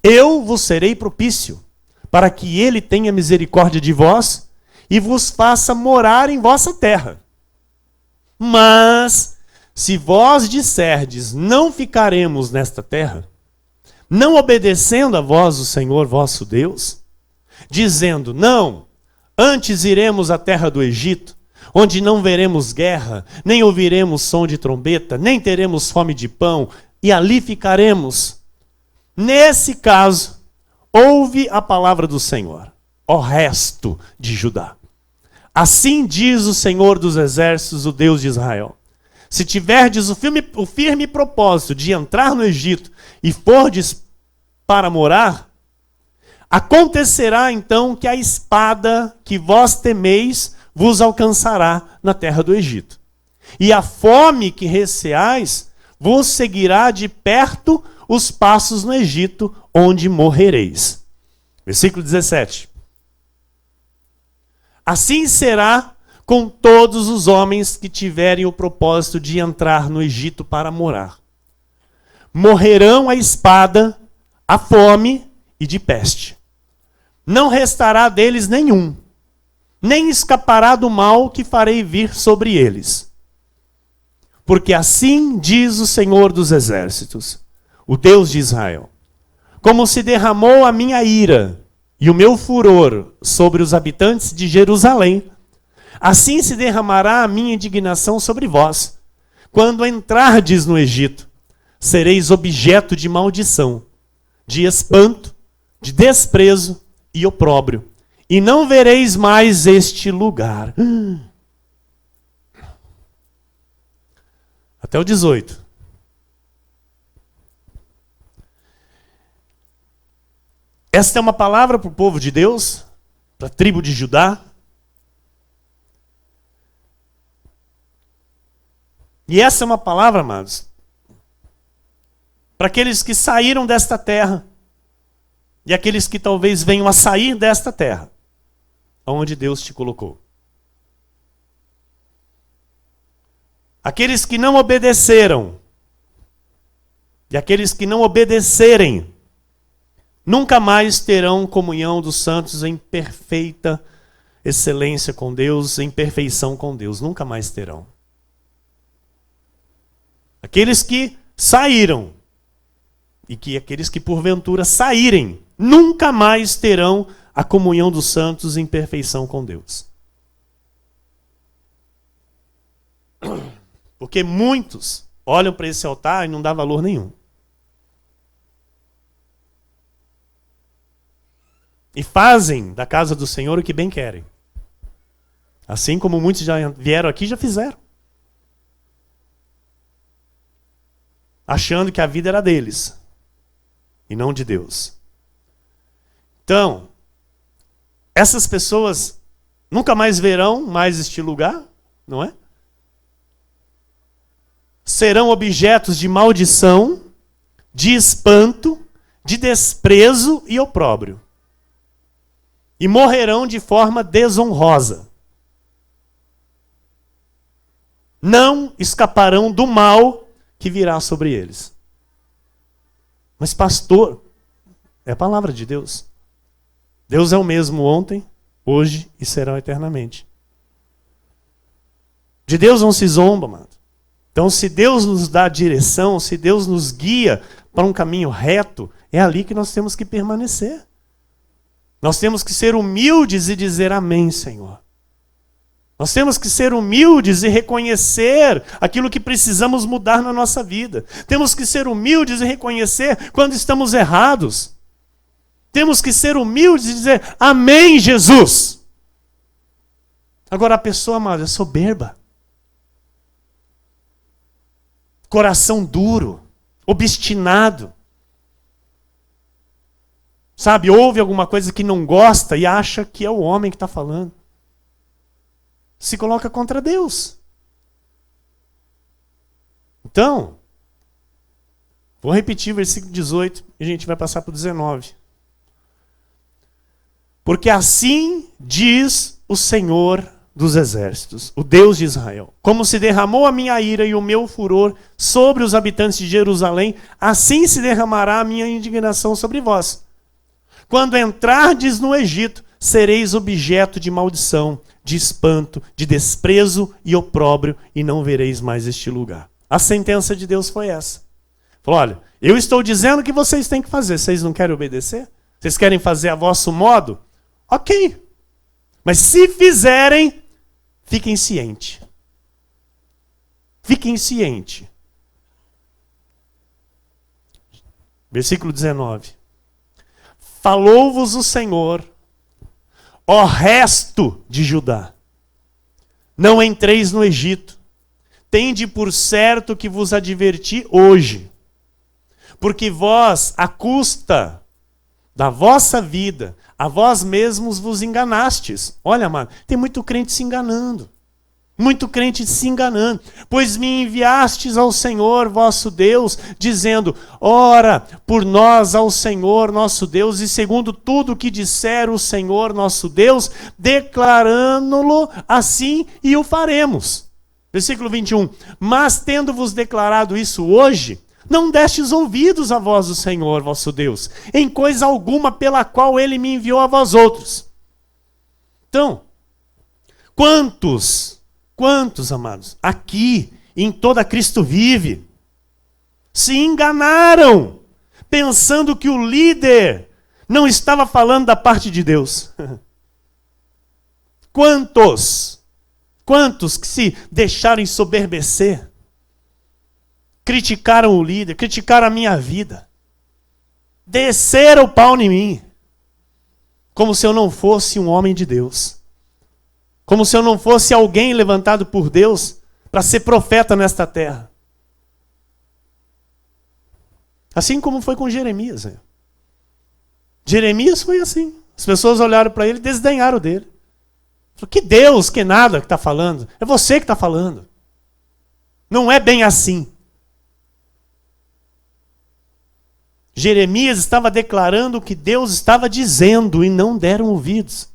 Eu vos serei propício, para que ele tenha misericórdia de vós e vos faça morar em vossa terra. Mas, se vós disserdes, não ficaremos nesta terra, não obedecendo a vós o Senhor vosso Deus, dizendo, não, antes iremos à terra do Egito, onde não veremos guerra, nem ouviremos som de trombeta, nem teremos fome de pão, e ali ficaremos. Nesse caso, ouve a palavra do Senhor, ó resto de Judá. Assim diz o Senhor dos exércitos, o Deus de Israel. Se tiverdes o firme propósito de entrar no Egito e fordes para morar, acontecerá então que a espada que vós temeis vos alcançará na terra do Egito. E a fome que receais vos seguirá de perto os passos no Egito, onde morrereis. Versículo 17. Assim será com todos os homens que tiverem o propósito de entrar no Egito para morar. Morrerão a espada, a fome e de peste. Não restará deles nenhum, nem escapará do mal que farei vir sobre eles. Porque assim diz o Senhor dos exércitos, o Deus de Israel: como se derramou a minha ira e o meu furor sobre os habitantes de Jerusalém, assim se derramará a minha indignação sobre vós. Quando entrardes no Egito, sereis objeto de maldição, de espanto, de desprezo e opróbrio, e não vereis mais este lugar. Até o 18. Esta é uma palavra para o povo de Deus, para a tribo de Judá. E essa é uma palavra, amados, para aqueles que saíram desta terra e aqueles que talvez venham a sair desta terra, onde Deus te colocou. Aqueles que não obedeceram e aqueles que não obedecerem nunca mais terão comunhão dos santos em perfeita excelência com Deus, em perfeição com Deus. Nunca mais terão. Aqueles que saíram e que aqueles que porventura saírem nunca mais terão a comunhão dos santos em perfeição com Deus. Porque muitos olham para esse altar e não dá valor nenhum. E fazem da casa do Senhor o que bem querem. Assim como muitos já vieram aqui e já fizeram. Achando que a vida era deles e não de Deus. Então, essas pessoas nunca mais verão mais este lugar, não é? Serão objetos de maldição, de espanto, de desprezo e opróbrio. E morrerão de forma desonrosa. Não escaparão do mal que virá sobre eles. Mas pastor, é a palavra de Deus. Deus é o mesmo ontem, hoje e será eternamente. De Deus não se zomba, amado. Então, se Deus nos dá direção, se Deus nos guia para um caminho reto, é ali que nós temos que permanecer. Nós temos que ser humildes e dizer amém, Senhor. Nós temos que ser humildes e reconhecer aquilo que precisamos mudar na nossa vida. Temos que ser humildes e reconhecer quando estamos errados. Temos que ser humildes e dizer amém, Jesus. Agora a pessoa, amada, é soberba. Coração duro, obstinado. Sabe, ouve alguma coisa que não gosta e acha que é o homem que está falando. Se coloca contra Deus. Então, vou repetir o versículo 18 e a gente vai passar para o 19. Porque assim diz o Senhor dos exércitos, o Deus de Israel. Como se derramou a minha ira e o meu furor sobre os habitantes de Jerusalém, assim se derramará a minha indignação sobre vós. Quando entrardes no Egito, sereis objeto de maldição, de espanto, de desprezo e opróbrio, e não vereis mais este lugar. A sentença de Deus foi essa. Falou, olha, eu estou dizendo o que vocês têm que fazer, vocês não querem obedecer? Vocês querem fazer a vosso modo? Ok. Mas se fizerem, fiquem cientes. Fiquem cientes. Versículo 19. Falou-vos o Senhor, ó resto de Judá. Não entreis no Egito. Tende por certo que vos adverti hoje. Porque vós, à custa da vossa vida, a vós mesmos vos enganastes. Olha, amado, tem muito crente se enganando. Muito crente se enganando. Pois me enviastes ao Senhor vosso Deus, dizendo, ora por nós ao Senhor nosso Deus, e segundo tudo o que disser o Senhor nosso Deus, declarando-lo assim e o faremos. Versículo 21. Mas tendo-vos declarado isso hoje, não destes ouvidos à voz do Senhor vosso Deus, em coisa alguma pela qual ele me enviou a vós outros. Então, quantos, amados, aqui em toda Cristo vive, se enganaram, pensando que o líder não estava falando da parte de Deus? Quantos que se deixaram ensoberbecer? Criticaram o líder, criticaram a minha vida. Desceram o pau em mim. Como se eu não fosse um homem de Deus. Como se eu não fosse alguém levantado por Deus para ser profeta nesta terra. Assim como foi com Jeremias. Né? Jeremias foi assim. As pessoas olharam para ele e desdenharam dele. Falaram, que Deus, que nada que está falando. É você que está falando. Não é bem assim. Jeremias estava declarando o que Deus estava dizendo e não deram ouvidos.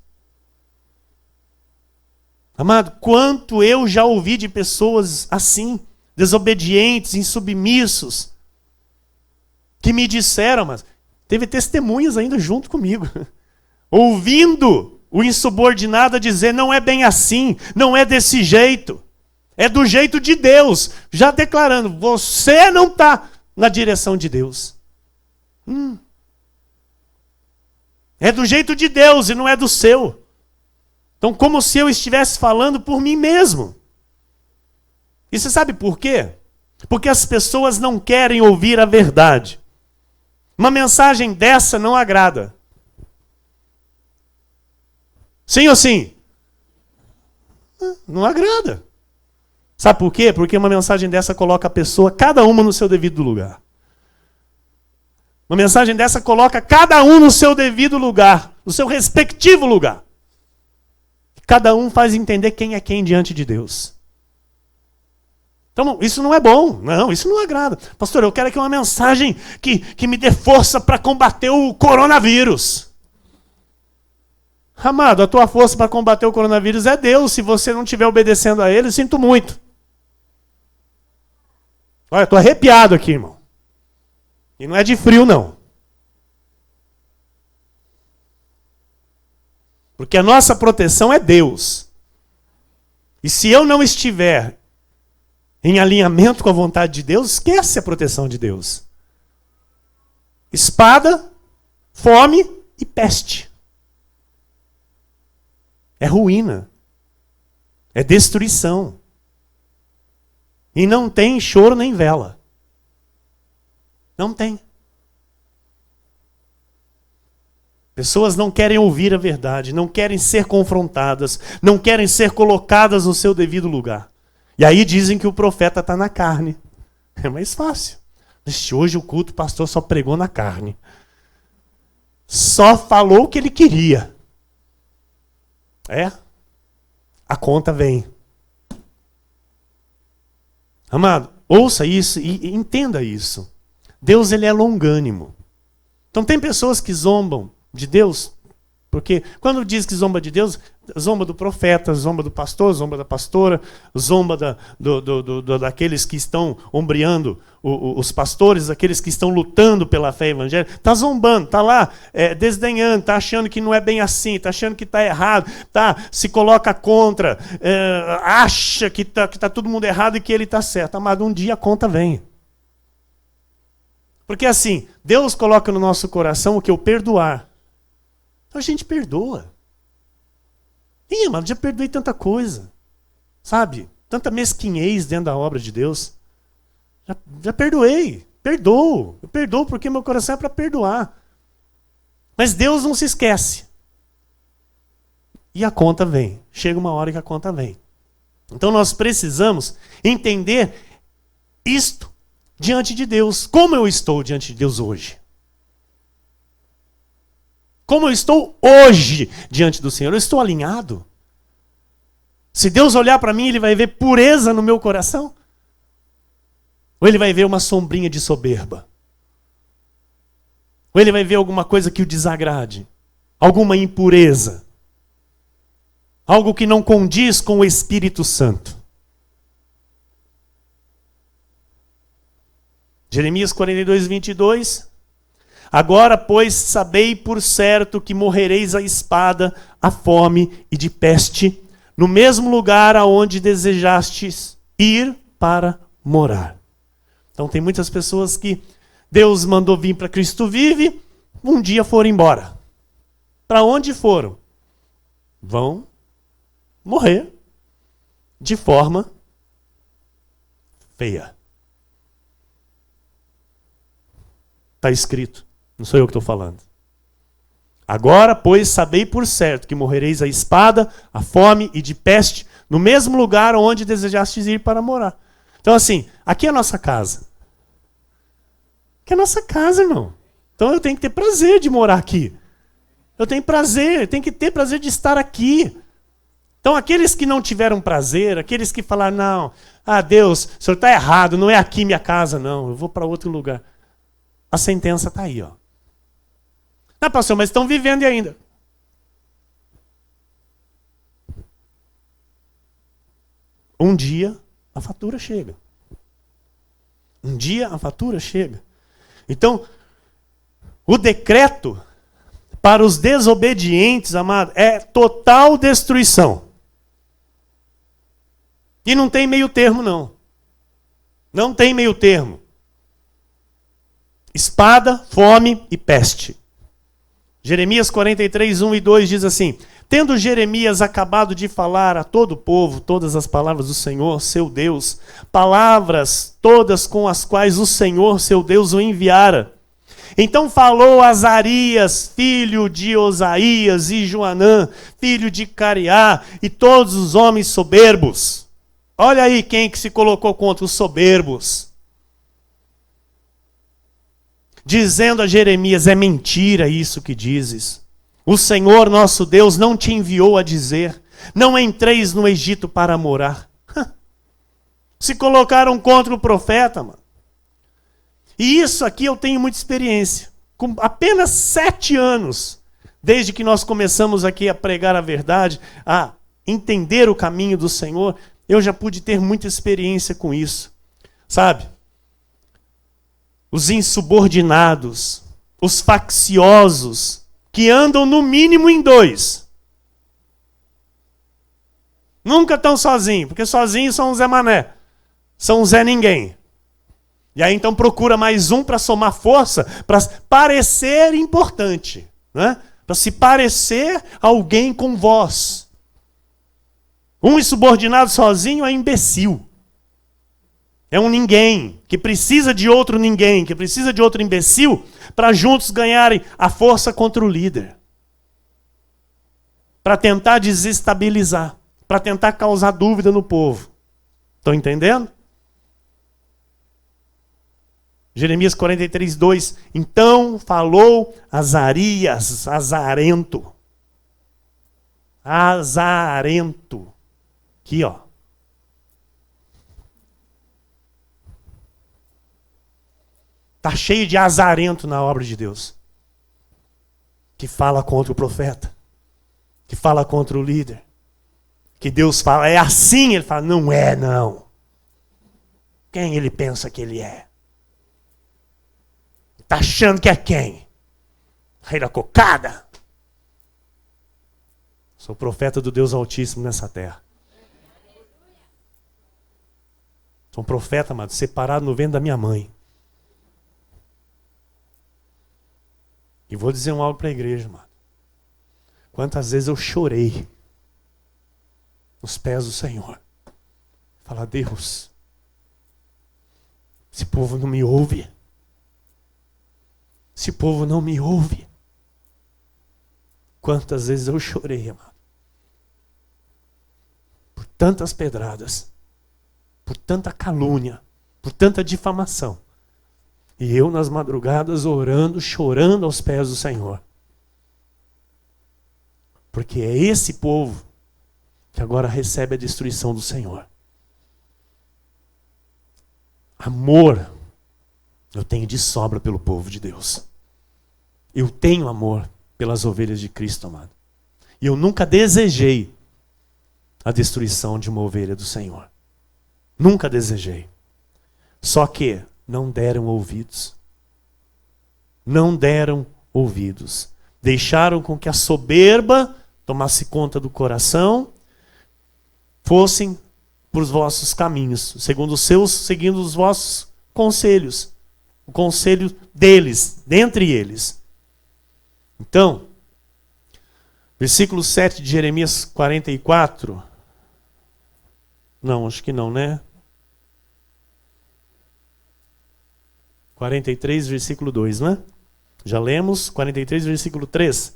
Amado, quanto eu já ouvi de pessoas assim, desobedientes, insubmissos, que me disseram, mas teve testemunhas ainda junto comigo, ouvindo o insubordinado dizer, não é bem assim, não é desse jeito, é do jeito de Deus, já declarando, você não está na direção de Deus. É do jeito de Deus e não é do seu. Então, como se eu estivesse falando por mim mesmo. E você sabe por quê? Porque as pessoas não querem ouvir a verdade. Uma mensagem dessa não agrada. Sim ou sim? Não agrada. Sabe por quê? Porque uma mensagem dessa coloca a pessoa, cada uma no seu devido lugar. Uma mensagem dessa coloca cada um no seu devido lugar, no seu respectivo lugar. Cada um faz entender quem é quem diante de Deus. Então, isso não é bom. Não, isso não agrada. Pastor, eu quero aqui uma mensagem que me dê força para combater o coronavírus. Amado, a tua força para combater o coronavírus é Deus. Se você não estiver obedecendo a Ele, sinto muito. Olha, estou arrepiado aqui, irmão. E não é de frio, não. Porque a nossa proteção é Deus. E se eu não estiver em alinhamento com a vontade de Deus, esquece a proteção de Deus. Espada, fome e peste. É ruína. É destruição. E não tem choro nem vela. Não tem. Pessoas não querem ouvir a verdade, não querem ser confrontadas, não querem ser colocadas no seu devido lugar. E aí dizem que o profeta está na carne. É mais fácil. Hoje o culto, o pastor só pregou na carne. Só falou o que ele queria. A conta vem. Amado, ouça isso e entenda isso. Deus, ele é longânimo. Então tem pessoas que zombam de Deus Porque quando diz que zomba de Deus, zomba do profeta, zomba do pastor, zomba da pastora, zomba daqueles que estão ombreando os pastores, aqueles que estão lutando pela fé evangélica. Está zombando, está lá desdenhando, está achando que não é bem assim, está achando que está errado, se coloca contra, acha que tá todo mundo errado e que ele está certo. Amado, um dia a conta vem. Porque assim, Deus coloca no nosso coração o que? O perdoar. Então a gente perdoa. Ih, mano, já perdoei tanta coisa. Sabe? Tanta mesquinhez dentro da obra de Deus. Já perdoei. Perdoo. Eu perdoo porque meu coração é para perdoar. Mas Deus não se esquece. E a conta vem. Chega uma hora que a conta vem. Então nós precisamos entender isto diante de Deus. Como eu estou diante de Deus hoje? Como eu estou hoje diante do Senhor? Eu estou alinhado? Se Deus olhar para mim, Ele vai ver pureza no meu coração? Ou Ele vai ver uma sombrinha de soberba? Ou Ele vai ver alguma coisa que o desagrade? Alguma impureza? Algo que não condiz com o Espírito Santo? Jeremias 42, 22. Agora, pois, sabei por certo que morrereis à espada, à fome e de peste, no mesmo lugar aonde desejastes ir para morar. Então tem muitas pessoas que Deus mandou vir para Cristo vive, um dia foram embora. Para onde foram? Vão morrer de forma feia. Está escrito. Não sou eu que estou falando. Agora, pois, sabei por certo que morrereis à espada, à fome e de peste, no mesmo lugar onde desejastes ir para morar. Então, assim, aqui é a nossa casa. Aqui é a nossa casa, irmão. Então eu tenho que ter prazer de morar aqui. Eu tenho que ter prazer de estar aqui. Então, aqueles que não tiveram prazer, aqueles que falaram, não, Deus, o senhor está errado, não é aqui minha casa, não, eu vou para outro lugar. A sentença está aí, ó. Pastor, mas estão vivendo ainda. Um dia a fatura chega. Um dia a fatura chega. Então, o decreto para os desobedientes, amado, é total destruição. E não tem meio termo, não. Não tem meio termo. Espada, fome e peste. Jeremias 43, 1 e 2 diz assim: tendo Jeremias acabado de falar a todo o povo todas as palavras do Senhor, seu Deus, palavras todas com as quais o Senhor, seu Deus, o enviara. Então falou Azarias, filho de Osaías, e Joanã, filho de Cariá, e todos os homens soberbos. Olha aí quem que se colocou contra os soberbos. Dizendo a Jeremias, é mentira isso que dizes. O Senhor nosso Deus não te enviou a dizer, não entreis no Egito para morar. Se colocaram contra o profeta, mano. E isso aqui eu tenho muita experiência. Com apenas 7 anos, desde que nós começamos aqui a pregar a verdade, a entender o caminho do Senhor, eu já pude ter muita experiência com isso. Sabe? Os insubordinados, os facciosos, que andam no mínimo em 2. Nunca estão sozinhos, porque sozinhos são um Zé Mané, são um Zé Ninguém. E aí então procura mais um para somar força, para parecer importante, né? Para se parecer alguém com voz. Um insubordinado sozinho é imbecil. É um ninguém, que precisa de outro ninguém, que precisa de outro imbecil, para juntos ganharem a força contra o líder. Para tentar desestabilizar, para tentar causar dúvida no povo. Estão entendendo? Jeremias 43, 2. Então falou Azarias, azarento. Azarento. Aqui, ó. Está cheio de azarento na obra de Deus. Que fala contra o profeta. que fala contra o líder. Que Deus fala, é assim, ele fala, não é não. Quem ele pensa que ele é? Está achando que é quem? Rei da cocada? Sou profeta do Deus Altíssimo nessa terra. Sou um profeta, amado, separado no ventre da minha mãe. E vou dizer algo para a igreja, amado. Quantas vezes eu chorei nos pés do Senhor. Falar, Deus, esse povo não me ouve. Esse povo não me ouve. Quantas vezes eu chorei, amado. Por tantas pedradas, por tanta calúnia, por tanta difamação. E eu nas madrugadas orando, chorando aos pés do Senhor. Porque é esse povo que agora recebe a destruição do Senhor. Amor eu tenho de sobra pelo povo de Deus. Eu tenho amor pelas ovelhas de Cristo, amado. E eu nunca desejei a destruição de uma ovelha do Senhor. Nunca desejei. Só que não deram ouvidos. Não deram ouvidos. Deixaram com que a soberba tomasse conta do coração, fossem por os vossos caminhos, seguindo os vossos conselhos. O conselho deles, dentre eles. Então, versículo 7 de Jeremias 44. Não, acho que não, né? 43, versículo 2, né? Já lemos 43, versículo 3.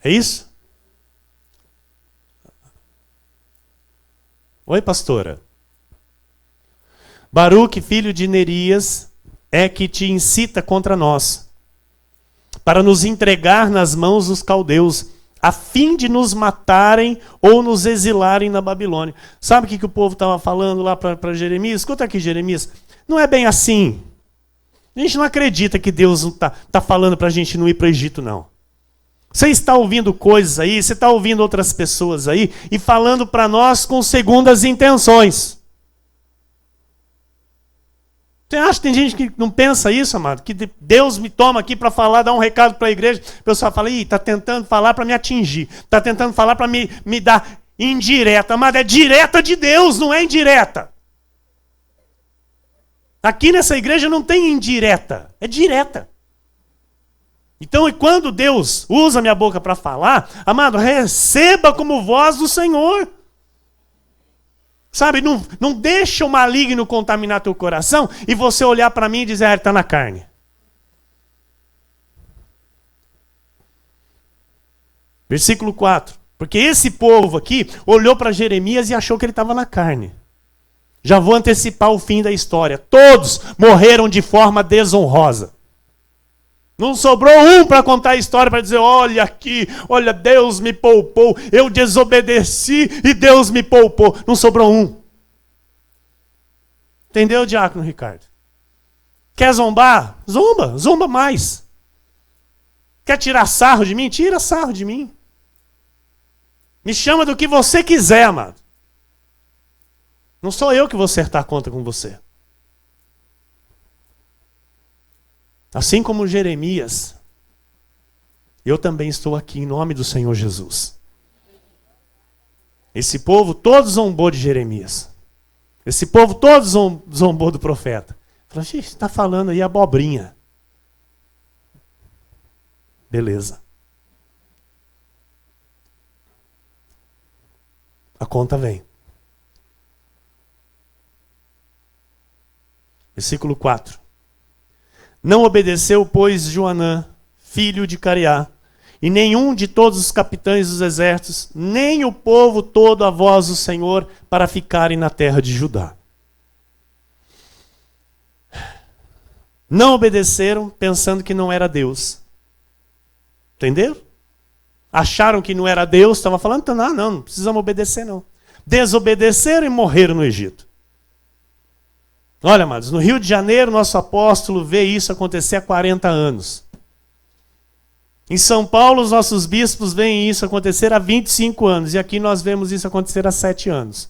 É isso? Oi, pastora. Baruque, filho de Nerias, é que te incita contra nós, para nos entregar nas mãos dos caldeus, a fim de nos matarem ou nos exilarem na Babilônia. Sabe o que o povo estava falando lá para Jeremias? Escuta aqui, Jeremias. Não é bem assim. A gente não acredita que Deus está falando para a gente não ir para o Egito, não. Você está ouvindo coisas aí, você está ouvindo outras pessoas aí e falando para nós com segundas intenções. Você acha que tem gente que não pensa isso, amado? Que Deus me toma aqui para falar, dar um recado para a igreja. O pessoal fala, está tentando falar para me atingir. Está tentando falar para me dar indireta. Amado, é direta de Deus, não é indireta. Aqui nessa igreja não tem indireta, é direta. Então, e quando Deus usa minha boca para falar, amado, receba como voz do Senhor. Sabe, não deixa o maligno contaminar teu coração e você olhar para mim e dizer, ele está na carne. Versículo 4. Porque esse povo aqui olhou para Jeremias e achou que ele estava na carne. Já vou antecipar o fim da história. Todos morreram de forma desonrosa. Não sobrou um para contar a história, para dizer, olha aqui, olha, Deus me poupou, eu desobedeci e Deus me poupou. Não sobrou um. Entendeu, diácono Ricardo? Quer zombar? Zomba, zomba mais. Quer tirar sarro de mim? Tira sarro de mim. Me chama do que você quiser, amado. Não sou eu que vou acertar conta com você. Assim como Jeremias, eu também estou aqui em nome do Senhor Jesus. Esse povo todo zombou de Jeremias. Esse povo todo zombou do profeta. Falou, gente, está falando aí abobrinha. Beleza. A conta vem. Versículo 4. Não obedeceu, pois, Joanã, filho de Careá, e nenhum de todos os capitães dos exércitos, nem o povo todo a voz do Senhor, para ficarem na terra de Judá. Não obedeceram, pensando que não era Deus. Entenderam? Acharam que não era Deus, estavam falando, não precisamos obedecer não. Desobedeceram e morreram no Egito. Olha, amados, no Rio de Janeiro, nosso apóstolo vê isso acontecer há 40 anos. Em São Paulo, os nossos bispos veem isso acontecer há 25 anos. E aqui nós vemos isso acontecer há 7 anos.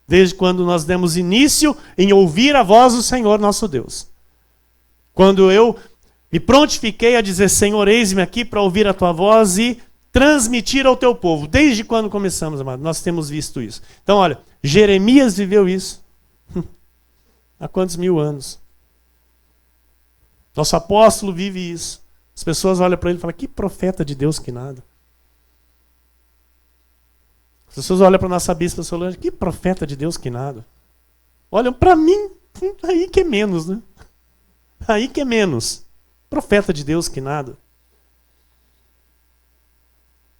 Desde quando nós demos início em ouvir a voz do Senhor nosso Deus. Quando eu me prontifiquei a dizer, Senhor, eis-me aqui para ouvir a tua voz e transmitir ao teu povo. Desde quando começamos, amado, nós temos visto isso. Então, olha, Jeremias viveu isso. Há quantos mil anos? Nosso apóstolo vive isso. As pessoas olham para ele e falam, que profeta de Deus que nada. As pessoas olham para a nossa bispa Solange, que profeta de Deus que nada. Olham para mim, aí que é menos, né? Aí que é menos. Profeta de Deus que nada.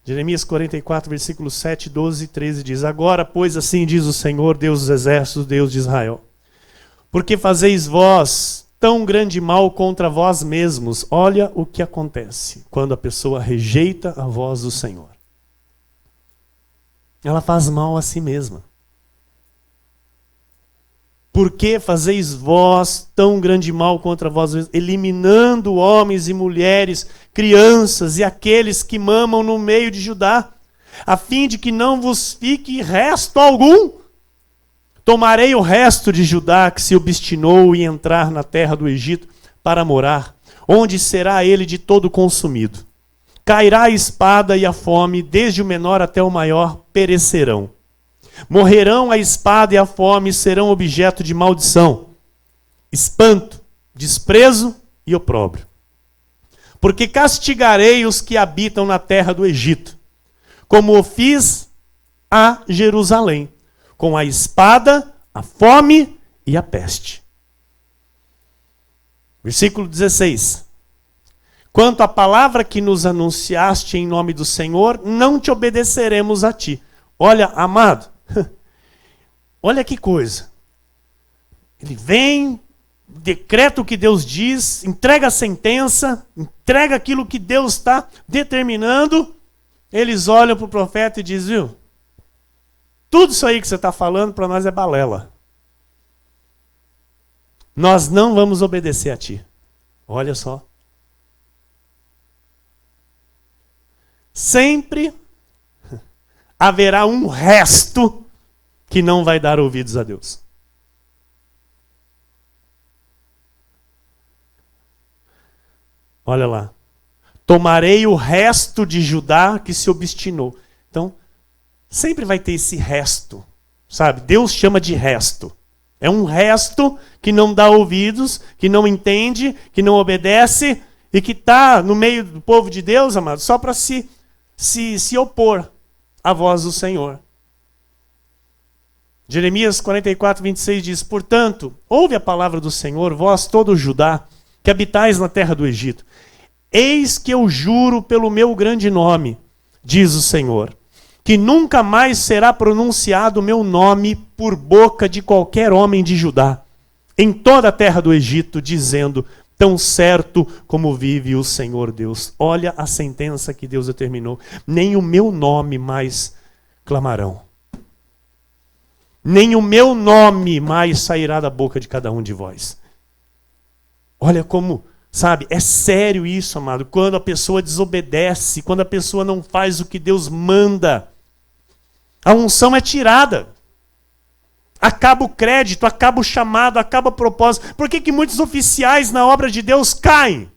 Jeremias 44, versículos 7, 12 e 13 diz, agora, pois assim diz o Senhor, Deus dos exércitos, Deus de Israel, porque fazeis vós tão grande mal contra vós mesmos. Olha o que acontece quando a pessoa rejeita a voz do Senhor. Ela faz mal a si mesma. Por que fazeis vós tão grande mal contra vós mesmos, eliminando homens e mulheres, crianças e aqueles que mamam no meio de Judá, a fim de que não vos fique resto algum? Tomarei o resto de Judá que se obstinou em entrar na terra do Egito para morar, onde será ele de todo consumido. Cairá a espada e a fome, desde o menor até o maior, perecerão. Morrerão a espada e a fome e serão objeto de maldição, espanto, desprezo e opróbrio. Porque castigarei os que habitam na terra do Egito, como o fiz a Jerusalém, com a espada, a fome e a peste. Versículo 16. Quanto à palavra que nos anunciaste em nome do Senhor, não te obedeceremos a ti. Olha, amado, olha que coisa. Ele vem, decreta o que Deus diz, entrega a sentença, entrega aquilo que Deus está determinando. Eles olham para o profeta e dizem, viu? Tudo isso aí que você está falando para nós é balela. Nós não vamos obedecer a ti. Olha só. Sempre haverá um resto que não vai dar ouvidos a Deus. Olha lá. Tomarei o resto de Judá que se obstinou. Então, sempre vai ter esse resto, sabe? Deus chama de resto. É um resto que não dá ouvidos, que não entende, que não obedece e que está no meio do povo de Deus, amado, só para se opor à voz do Senhor. Jeremias 44, 26 diz, portanto, ouve a palavra do Senhor, vós todo Judá, que habitais na terra do Egito. Eis que eu juro pelo meu grande nome, diz o Senhor, que nunca mais será pronunciado o meu nome por boca de qualquer homem de Judá, em toda a terra do Egito, dizendo, tão certo como vive o Senhor Deus. Olha a sentença que Deus determinou. Nem o meu nome mais clamarão. Nem o meu nome mais sairá da boca de cada um de vós. Olha como, sabe, é sério isso, amado. Quando a pessoa desobedece, quando a pessoa não faz o que Deus manda, a unção é tirada. Acaba o crédito, acaba o chamado, acaba o propósito. Por que muitos oficiais na obra de Deus caem?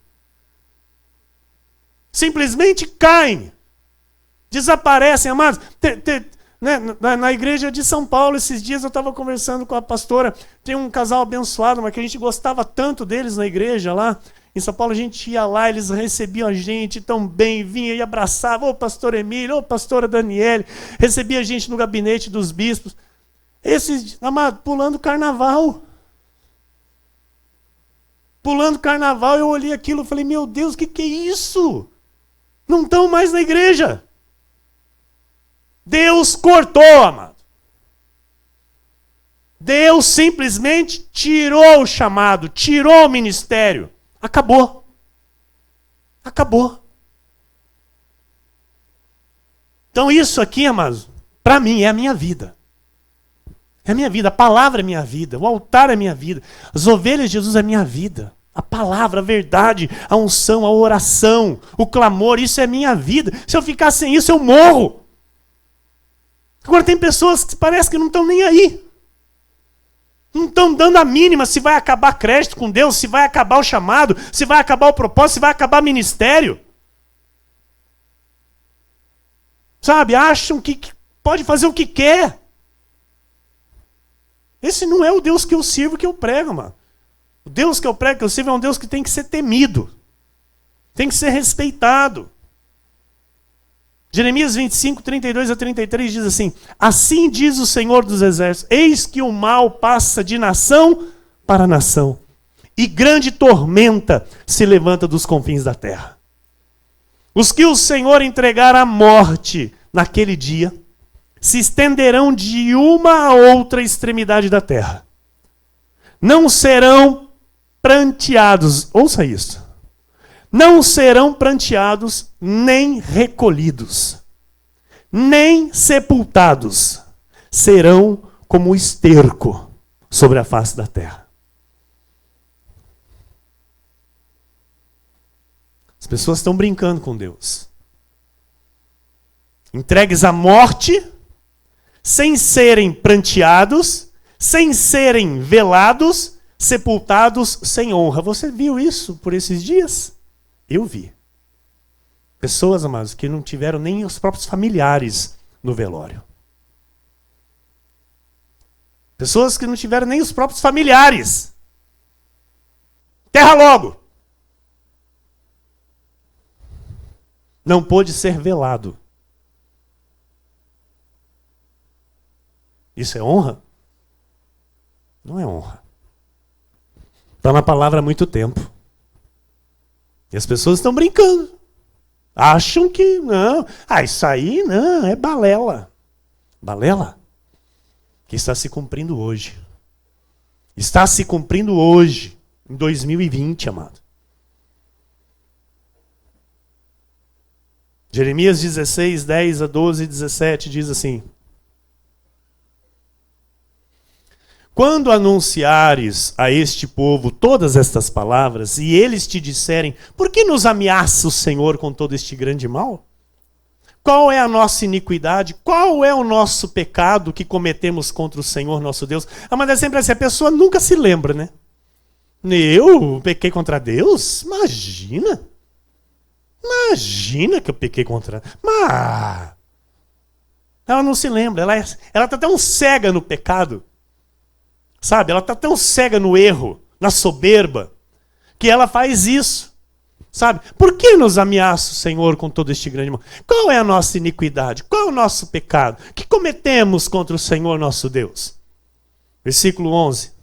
Simplesmente caem. Desaparecem, amados. Na igreja de São Paulo, esses dias eu estava conversando com a pastora. Tem um casal abençoado, mas que a gente gostava tanto deles na igreja lá. Em São Paulo a gente ia lá, eles recebiam a gente tão bem, vinha e abraçava, ô pastor Emílio, ô pastora Daniele, recebia a gente no gabinete dos bispos. Esses, amado, pulando carnaval. Pulando carnaval, eu olhei aquilo e falei, meu Deus, o que é isso? Não estão mais na igreja. Deus cortou, amado. Deus simplesmente tirou o chamado, tirou o ministério. Acabou. Acabou. Então isso aqui, amados, para mim é a minha vida. É a minha vida, a palavra é minha vida, o altar é minha vida, as ovelhas de Jesus é minha vida. A palavra, a verdade, a unção, a oração, o clamor, isso é minha vida. Se eu ficar sem isso, eu morro. Agora tem pessoas que parece que não estão nem aí. Não estão dando a mínima se vai acabar crédito com Deus, se vai acabar o chamado, se vai acabar o propósito, se vai acabar o ministério. Sabe, acham que pode fazer o que quer. Esse não é o Deus que eu sirvo, que eu prego, mano. O Deus que eu prego, que eu sirvo, é um Deus que tem que ser temido. Tem que ser respeitado. Jeremias 25, 32 a 33 diz assim: assim diz o Senhor dos Exércitos, eis que o mal passa de nação para nação, e grande tormenta se levanta dos confins da terra. Os que o Senhor entregar à morte naquele dia, se estenderão de uma a outra extremidade da terra. Não serão pranteados, ouça isso, não serão pranteados nem recolhidos, nem sepultados, serão como esterco sobre a face da terra. As pessoas estão brincando com Deus. Entregues à morte, sem serem pranteados, sem serem velados, sepultados sem honra. Você viu isso por esses dias? Eu vi. Pessoas, amados, que não tiveram nem os próprios familiares no velório. Pessoas que não tiveram nem os próprios familiares. Enterra logo. Não pôde ser velado. Isso é honra? Não é honra. Está na palavra há muito tempo. E as pessoas estão brincando. Acham que não. Isso aí não, é balela. Balela? Que está se cumprindo hoje. Está se cumprindo hoje, em 2020, amado. Jeremias 16, 10 a 12 e 17 diz assim: quando anunciares a este povo todas estas palavras, e eles te disserem, por que nos ameaça o Senhor com todo este grande mal? Qual é a nossa iniquidade? Qual é o nosso pecado que cometemos contra o Senhor nosso Deus? Mas é sempre assim, a pessoa nunca se lembra, né? Eu pequei contra Deus? Imagina! Imagina que eu pequei contra... Mas... ela não se lembra, ela está tão cega no pecado, sabe? Ela está tão cega no erro, na soberba, que ela faz isso, sabe? Por que nos ameaça o Senhor com todo este grande mal? Qual é a nossa iniquidade? Qual é o nosso pecado? Que cometemos contra o Senhor nosso Deus? Versículo 11.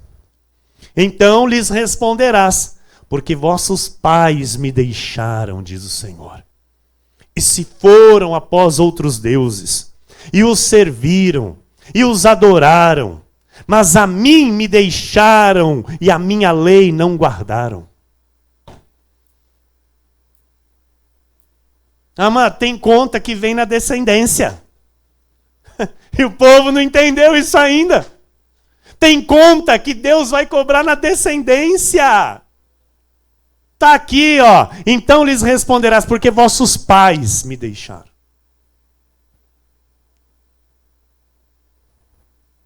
Então lhes responderás, porque vossos pais me deixaram, diz o Senhor, e se foram após outros deuses, e os serviram, e os adoraram, mas a mim me deixaram, e a minha lei não guardaram. Mas tem conta que vem na descendência. E o povo não entendeu isso ainda. Tem conta que Deus vai cobrar na descendência. Está aqui, ó. Então lhes responderás, porque vossos pais me deixaram.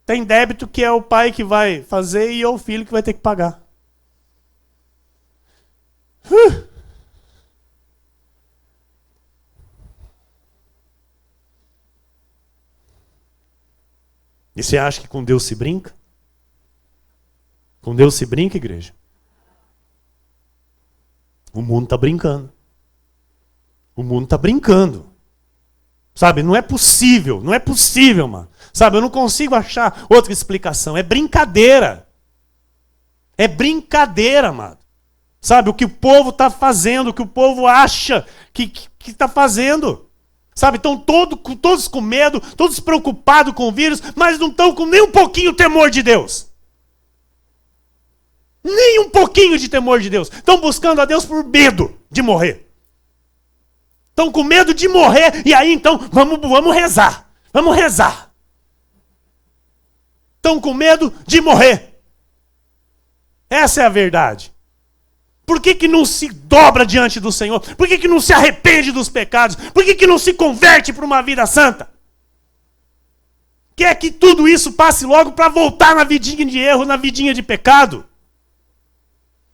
Tem débito que é o pai que vai fazer e é o filho que vai ter que pagar. E você acha que com Deus se brinca? Com Deus se brinca, igreja? O mundo está brincando. O mundo está brincando. Sabe, não é possível, mano. Sabe, eu não consigo achar outra explicação. É brincadeira. É brincadeira, mano. Sabe, o que o povo está fazendo, o que o povo acha que está fazendo. Sabe, estão todos com medo, todos preocupados com o vírus, mas não estão com nem um pouquinho temor de Deus. Nem um pouquinho de temor de Deus. Estão buscando a Deus por medo de morrer. Estão com medo de morrer, e aí então, vamos rezar. Vamos rezar. Estão com medo de morrer. Essa é a verdade. Por que não se dobra diante do Senhor? Por que não se arrepende dos pecados? Por que não se converte para uma vida santa? Quer que tudo isso passe logo para voltar na vidinha de erro, na vidinha de pecado?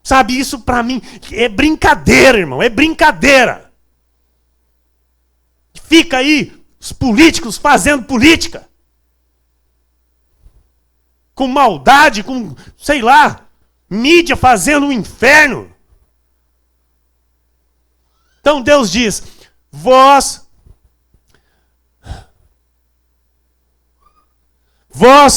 Sabe, isso para mim é brincadeira, irmão, é brincadeira. Fica aí os políticos fazendo política. Com maldade, com, sei lá, mídia fazendo um inferno. Então Deus diz, vós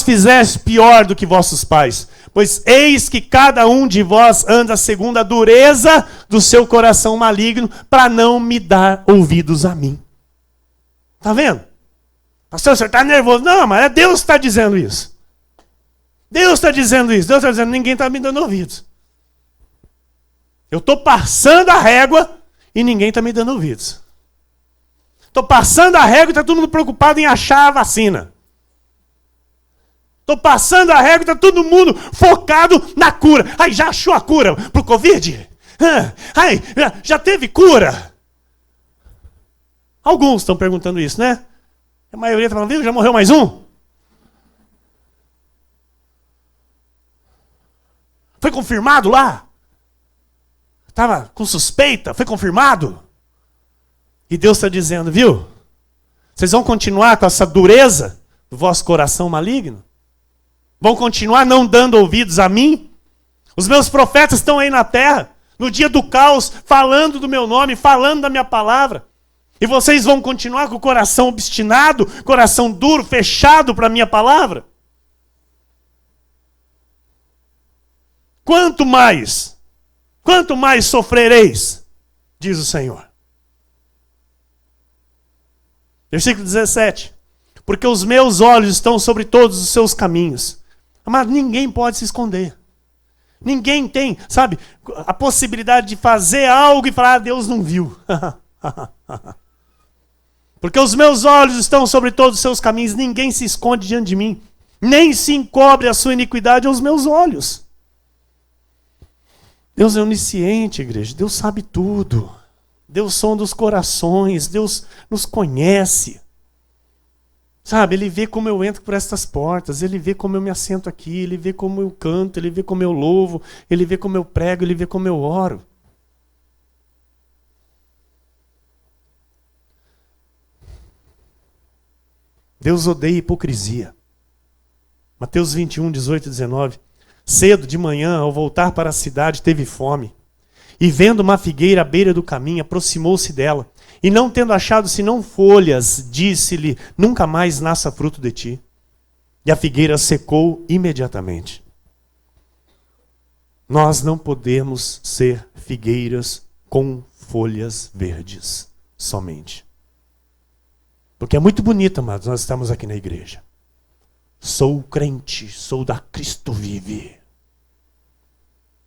fizeste pior do que vossos pais, pois eis que cada um de vós anda segundo a dureza do seu coração maligno, para não me dar ouvidos a mim. Tá vendo? Pastor, o senhor está nervoso. Não, mas é Deus que está dizendo isso. Deus está dizendo isso. Deus está dizendo, ninguém está me dando ouvidos. Eu estou passando a régua e ninguém está me dando ouvidos. Estou passando a régua e está todo mundo preocupado em achar a vacina. Estou passando a régua e está todo mundo focado na cura. Ai, já achou a cura para o Covid? Ai, já teve cura? Alguns estão perguntando isso, né? A maioria está falando, viu, já morreu mais um? Foi confirmado lá? Estava com suspeita? Foi confirmado? E Deus está dizendo, viu? Vocês vão continuar com essa dureza do vosso coração maligno? Vão continuar não dando ouvidos a mim? Os meus profetas estão aí na terra, no dia do caos, falando do meu nome, falando da minha palavra. E vocês vão continuar com o coração obstinado, coração duro, fechado para a minha palavra? Quanto mais sofrereis, diz o Senhor. Versículo 17. Porque os meus olhos estão sobre todos os seus caminhos. Mas ninguém pode se esconder. Ninguém tem, sabe, a possibilidade de fazer algo e falar, Deus não viu. Porque os meus olhos estão sobre todos os seus caminhos, ninguém se esconde diante de mim, nem se encobre a sua iniquidade aos meus olhos. Deus é onisciente, igreja, Deus sabe tudo. Deus sonda os corações, Deus nos conhece. Sabe, Ele vê como eu entro por estas portas, Ele vê como eu me assento aqui, Ele vê como eu canto, Ele vê como eu louvo, Ele vê como eu prego, Ele vê como eu oro. Deus odeia hipocrisia. Mateus 21, 18 e 19. Cedo de manhã, ao voltar para a cidade, teve fome. E vendo uma figueira à beira do caminho, aproximou-se dela. E não tendo achado senão folhas, disse-lhe, nunca mais nasça fruto de ti. E a figueira secou imediatamente. Nós não podemos ser figueiras com folhas verdes somente. Porque é muito bonito, amados, nós estamos aqui na igreja. Sou crente, sou da Cristo vive.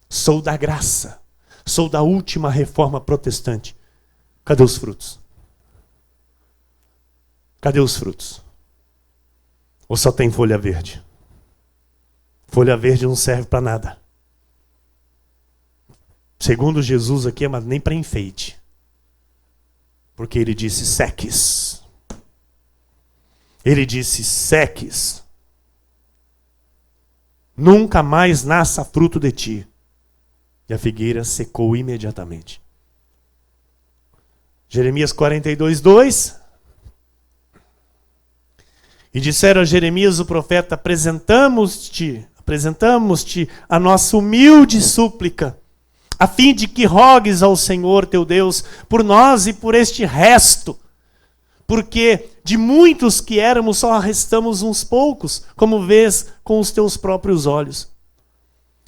Sou da graça. Sou da última reforma protestante. Cadê os frutos? Cadê os frutos? Ou só tem folha verde? Folha verde não serve para nada. Segundo Jesus aqui, mas nem para enfeite. Porque ele disse seques. Ele disse seques. Nunca mais nasça fruto de ti. E a figueira secou imediatamente. Jeremias 42, 2. E disseram a Jeremias o profeta, apresentamos-te a nossa humilde súplica, a fim de que rogues ao Senhor teu Deus por nós e por este resto, porque de muitos que éramos só restamos uns poucos, como vês com os teus próprios olhos.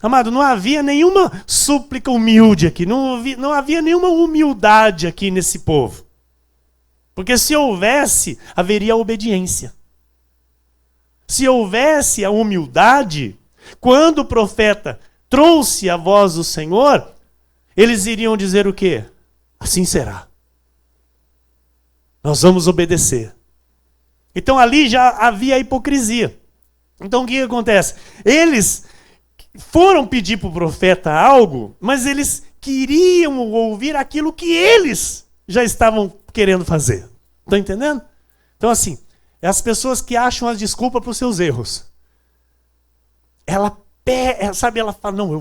Amado, não havia nenhuma súplica humilde aqui, não havia nenhuma humildade aqui nesse povo. Porque se houvesse, haveria obediência. Se houvesse a humildade, quando o profeta trouxe a voz do Senhor, eles iriam dizer o quê? Assim será. Nós vamos obedecer. Então ali já havia hipocrisia. Então o que acontece? Eles foram pedir para o profeta algo, mas eles queriam ouvir aquilo que eles já estavam querendo fazer. Estão entendendo? Então assim, é as pessoas que acham as desculpas para os seus erros. Ela fala, não, eu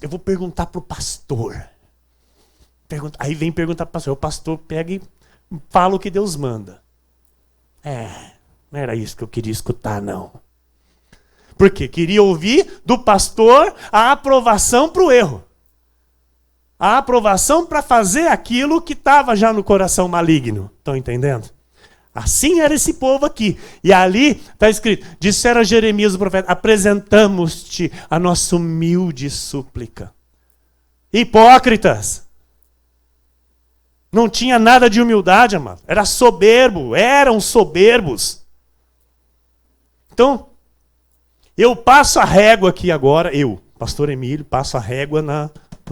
vou perguntar para o pastor. Aí vem perguntar para o pastor. O pastor pega e fala o que Deus manda. Não era isso que eu queria escutar, não. Porque queria ouvir do pastor a aprovação para o erro. A aprovação para fazer aquilo que estava já no coração maligno. Estão entendendo? Assim era esse povo aqui. E ali está escrito, disseram a Jeremias o profeta, apresentamos-te a nossa humilde súplica. Hipócritas. Não tinha nada de humildade, amado. Era soberbo, eram soberbos. Então, eu passo a régua aqui agora, pastor Emílio, passo a régua na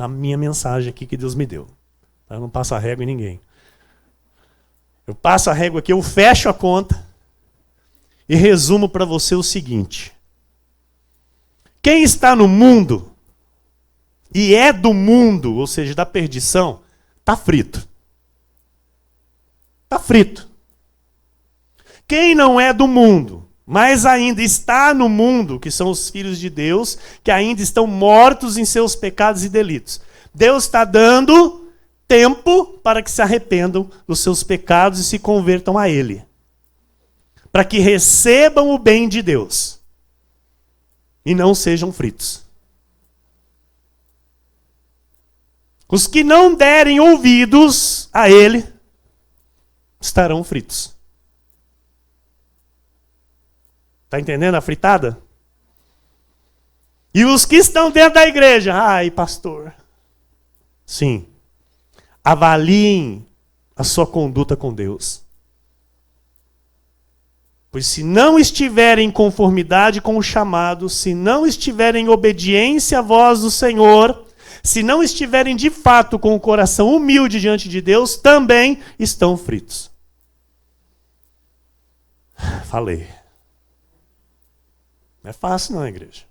minha mensagem aqui que Deus me deu. Eu não passo a régua em ninguém. Eu passo a régua aqui, eu fecho a conta e resumo para você o seguinte. Quem está no mundo e é do mundo, ou seja, da perdição, está frito. Está frito. Quem não é do mundo, mas ainda está no mundo, que são os filhos de Deus, que ainda estão mortos em seus pecados e delitos. Deus está dando tempo para que se arrependam dos seus pecados e se convertam a Ele. Para que recebam o bem de Deus. E não sejam fritos. Os que não derem ouvidos a Ele, estarão fritos. Está entendendo a fritada? E os que estão dentro da igreja, ai pastor, sim, avaliem a sua conduta com Deus. Pois se não estiverem em conformidade com o chamado, se não estiverem em obediência à voz do Senhor, se não estiverem de fato com o coração humilde diante de Deus, também estão fritos. Falei. Não é fácil não, igreja.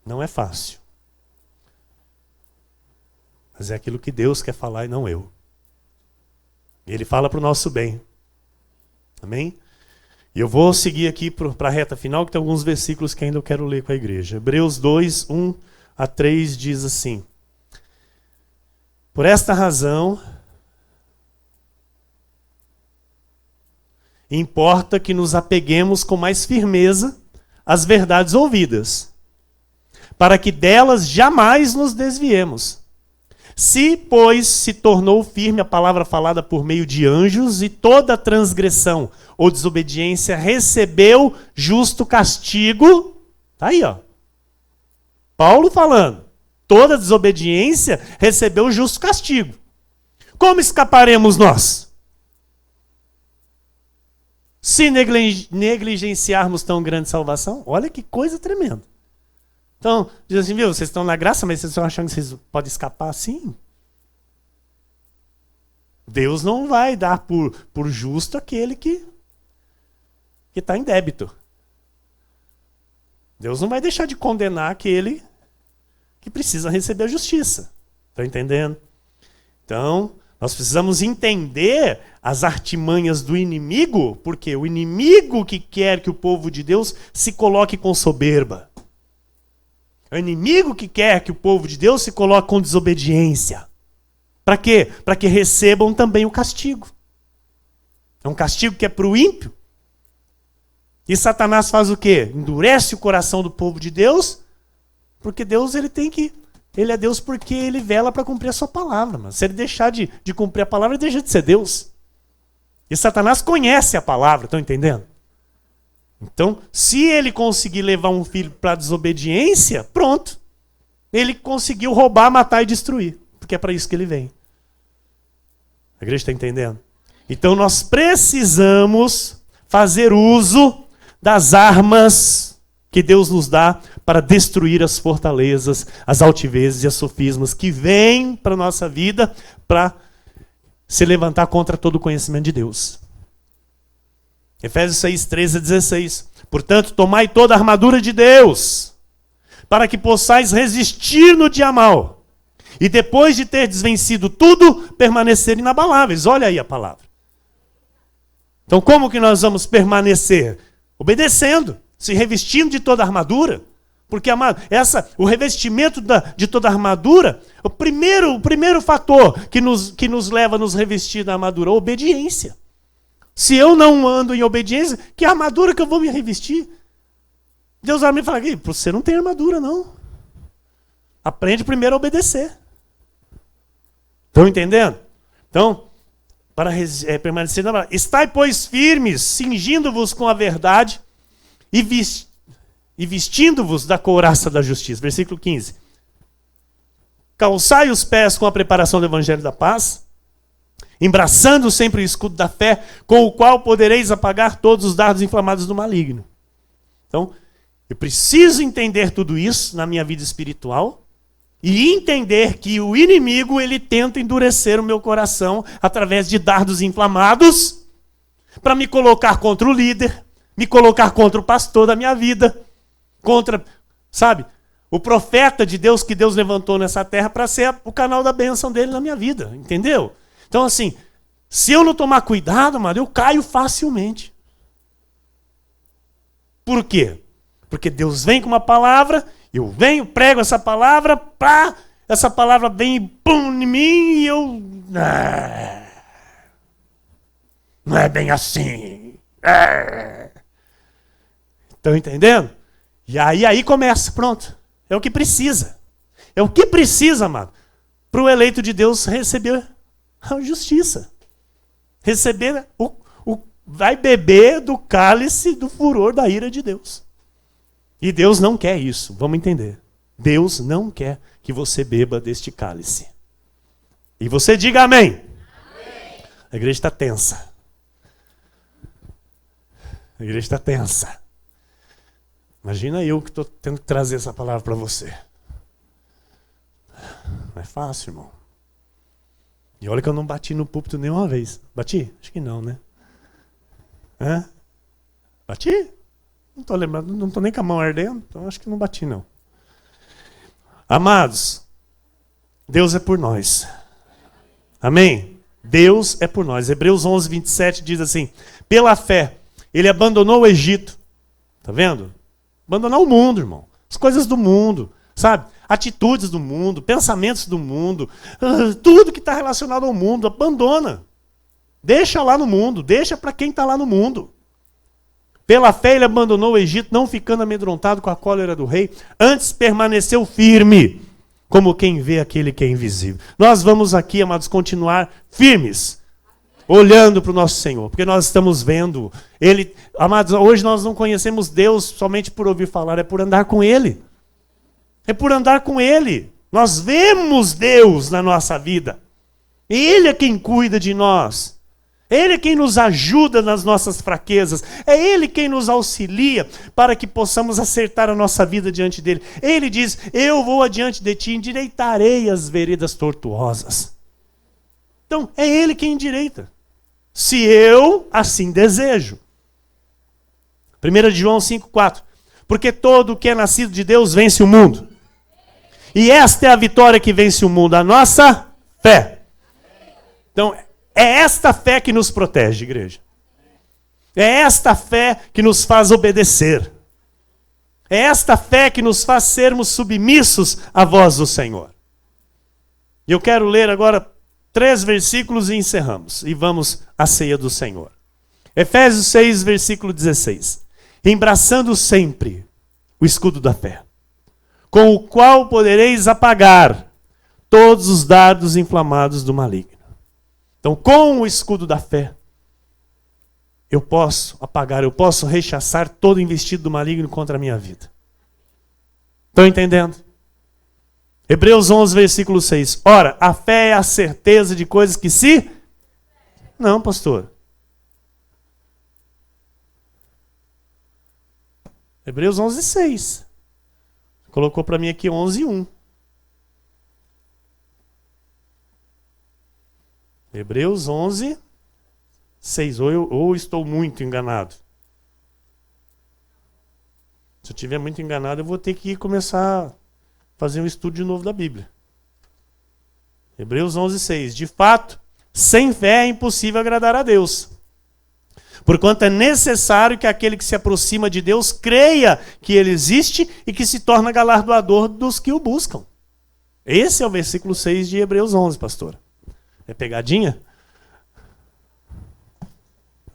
Não é fácil. Mas é aquilo que Deus quer falar e não eu. E Ele fala para o nosso bem. Amém? E eu vou seguir aqui para a reta final, que tem alguns versículos que ainda eu quero ler com a igreja. Hebreus 2, 1-3 diz assim. Por esta razão, importa que nos apeguemos com mais firmeza às verdades ouvidas, para que delas jamais nos desviemos. Se, pois, se tornou firme a palavra falada por meio de anjos, e toda transgressão ou desobediência recebeu justo castigo, tá aí, ó. Paulo falando, toda desobediência recebeu justo castigo. Como escaparemos nós? Se negligenciarmos tão grande salvação? Olha que coisa tremenda. Então, diz assim, viu, vocês estão na graça, mas vocês estão achando que vocês podem escapar assim? Deus não vai dar por justo aquele que está em débito. Deus não vai deixar de condenar aquele que precisa receber a justiça. Estão entendendo? Então, nós precisamos entender as artimanhas do inimigo, porque o inimigo que quer que o povo de Deus se coloque com soberba. É o inimigo que quer que o povo de Deus se coloque com desobediência. Para quê? Para que recebam também o castigo. É um castigo que é para o ímpio. E Satanás faz o quê? Endurece o coração do povo de Deus, porque Deus ele é Deus porque ele vela para cumprir a sua palavra. Mas se ele deixar de cumprir a palavra, ele deixa de ser Deus. E Satanás conhece a palavra, estão entendendo? Então, se ele conseguir levar um filho para a desobediência, pronto. Ele conseguiu roubar, matar e destruir. Porque é para isso que ele vem. A igreja está entendendo? Então nós precisamos fazer uso das armas que Deus nos dá para destruir as fortalezas, as altivezes e as sofismas que vêm para a nossa vida para se levantar contra todo o conhecimento de Deus. Efésios 6, 13-16. Portanto, tomai toda a armadura de Deus, para que possais resistir no dia mau, E depois de ter desvencido tudo, permanecer inabaláveis. Olha aí a palavra. Então como que nós vamos permanecer? Obedecendo, se revestindo de toda a armadura. Porque o revestimento de toda a armadura, o primeiro fator que nos leva a nos revestir da armadura, a obediência. Se eu não ando em obediência, que armadura que eu vou me revestir? Deus vai me falar, você não tem armadura não. Aprende primeiro a obedecer. Estão entendendo? Então, para permanecer na palavra, estai, pois, firmes, cingindo-vos com a verdade e vestindo-vos da couraça da justiça. Versículo 15. Calçai os pés com a preparação do evangelho da paz, embraçando sempre o escudo da fé, com o qual podereis apagar todos os dardos inflamados do maligno. Então, eu preciso entender tudo isso na minha vida espiritual e entender que o inimigo, ele tenta endurecer o meu coração através de dardos inflamados para me colocar contra o líder, me colocar contra o pastor da minha vida, contra, sabe, o profeta de Deus que Deus levantou nessa terra para ser o canal da bênção dele na minha vida, entendeu? Então assim, se eu não tomar cuidado, mano, eu caio facilmente. Por quê? Porque Deus vem com uma palavra, eu venho, prego essa palavra, essa palavra vem e pum em mim e eu... não é bem assim. Estão entendendo? E aí começa, pronto. É o que precisa. É o que precisa, amado, para o eleito de Deus receber a justiça. Receber, vai beber do cálice do furor da ira de Deus. E Deus não quer isso, vamos entender. Deus não quer que você beba deste cálice. E você diga amém. Amém. A igreja está tensa. A igreja está tensa. Imagina eu que estou tendo que trazer essa palavra para você. Não é fácil, irmão. E olha que eu não bati no púlpito nenhuma vez. Bati? Acho que não, né? Hã? Bati? Não estou lembrando, não estou nem com a mão ardendo, então acho que não bati, não. Amados, Deus é por nós. Amém? Deus é por nós. Hebreus 11, 27 diz assim, pela fé, ele abandonou o Egito. Tá vendo? Abandonar o mundo, irmão. As coisas do mundo, sabe? Atitudes do mundo, pensamentos do mundo, tudo que está relacionado ao mundo, abandona. Deixa lá no mundo, deixa para quem está lá no mundo. Pela fé ele abandonou o Egito, não ficando amedrontado com a cólera do rei, antes permaneceu firme, como quem vê aquele que é invisível. Nós vamos aqui, amados, continuar firmes, olhando para o nosso Senhor, porque nós estamos vendo Ele. Amados, hoje nós não conhecemos Deus somente por ouvir falar, é por andar com Ele. É por andar com Ele. Nós vemos Deus na nossa vida. Ele é quem cuida de nós. Ele é quem nos ajuda nas nossas fraquezas. É Ele quem nos auxilia para que possamos acertar a nossa vida diante dEle. Ele diz, eu vou adiante de ti, endireitarei as veredas tortuosas. Então, é Ele quem endireita. Se eu assim desejo. 1 João 5,4. Porque todo o que é nascido de Deus vence o mundo. E esta é a vitória que vence o mundo, a nossa fé. Então, é esta fé que nos protege, igreja. É esta fé que nos faz obedecer. É esta fé que nos faz sermos submissos à voz do Senhor. E eu quero ler agora 3 versículos e encerramos. E vamos à ceia do Senhor. Efésios 6, versículo 16. Embraçando sempre o escudo da fé, com o qual podereis apagar todos os dardos inflamados do maligno. Então, com o escudo da fé, eu posso apagar, eu posso rechaçar todo investido do maligno contra a minha vida. Estão entendendo? Hebreus 11, versículo 6. Ora, a fé é a certeza de coisas que se... Não, pastor. Hebreus 11, 6. Colocou para mim aqui 11, 1. Hebreus 11, 6. Ou estou muito enganado. Se eu estiver muito enganado, eu vou ter que começar a fazer um estudo de novo da Bíblia. Hebreus 11:6. De fato, sem fé é impossível agradar a Deus. Porquanto é necessário que aquele que se aproxima de Deus creia que Ele existe e que se torna galardoador dos que o buscam. Esse é o versículo 6 de Hebreus 11, pastor. É pegadinha?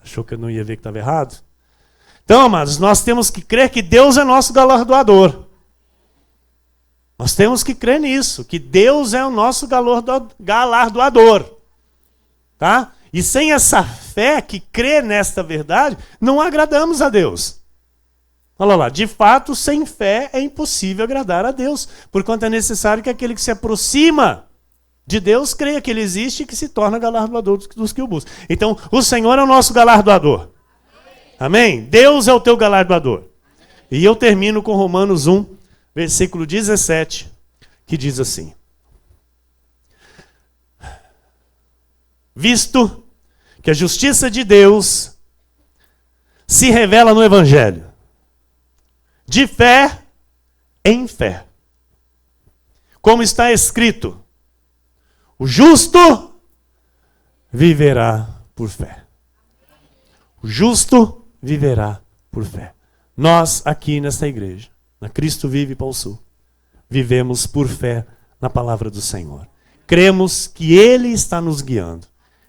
Achou que eu não ia ver que estava errado? Então, amados, nós temos que crer que Deus é nosso galardoador. Nós temos que crer nisso, que Deus é o nosso galardoador. Tá? E sem essa fé que crê nesta verdade, não agradamos a Deus. Olha lá, de fato, sem fé é impossível agradar a Deus, porquanto é necessário que aquele que se aproxima de Deus creia que Ele existe e que se torna galardoador dos que o buscam. Então, o Senhor é o nosso galardoador. Amém? Deus é o teu galardoador. E eu termino com Romanos 1, versículo 17, que diz assim: visto que a justiça de Deus se revela no Evangelho, de fé em fé. Como está escrito, o justo viverá por fé. O justo viverá por fé. Nós aqui nesta igreja, na Cristo Vive Pau Sul, vivemos por fé na palavra do Senhor. Cremos que Ele está nos guiando,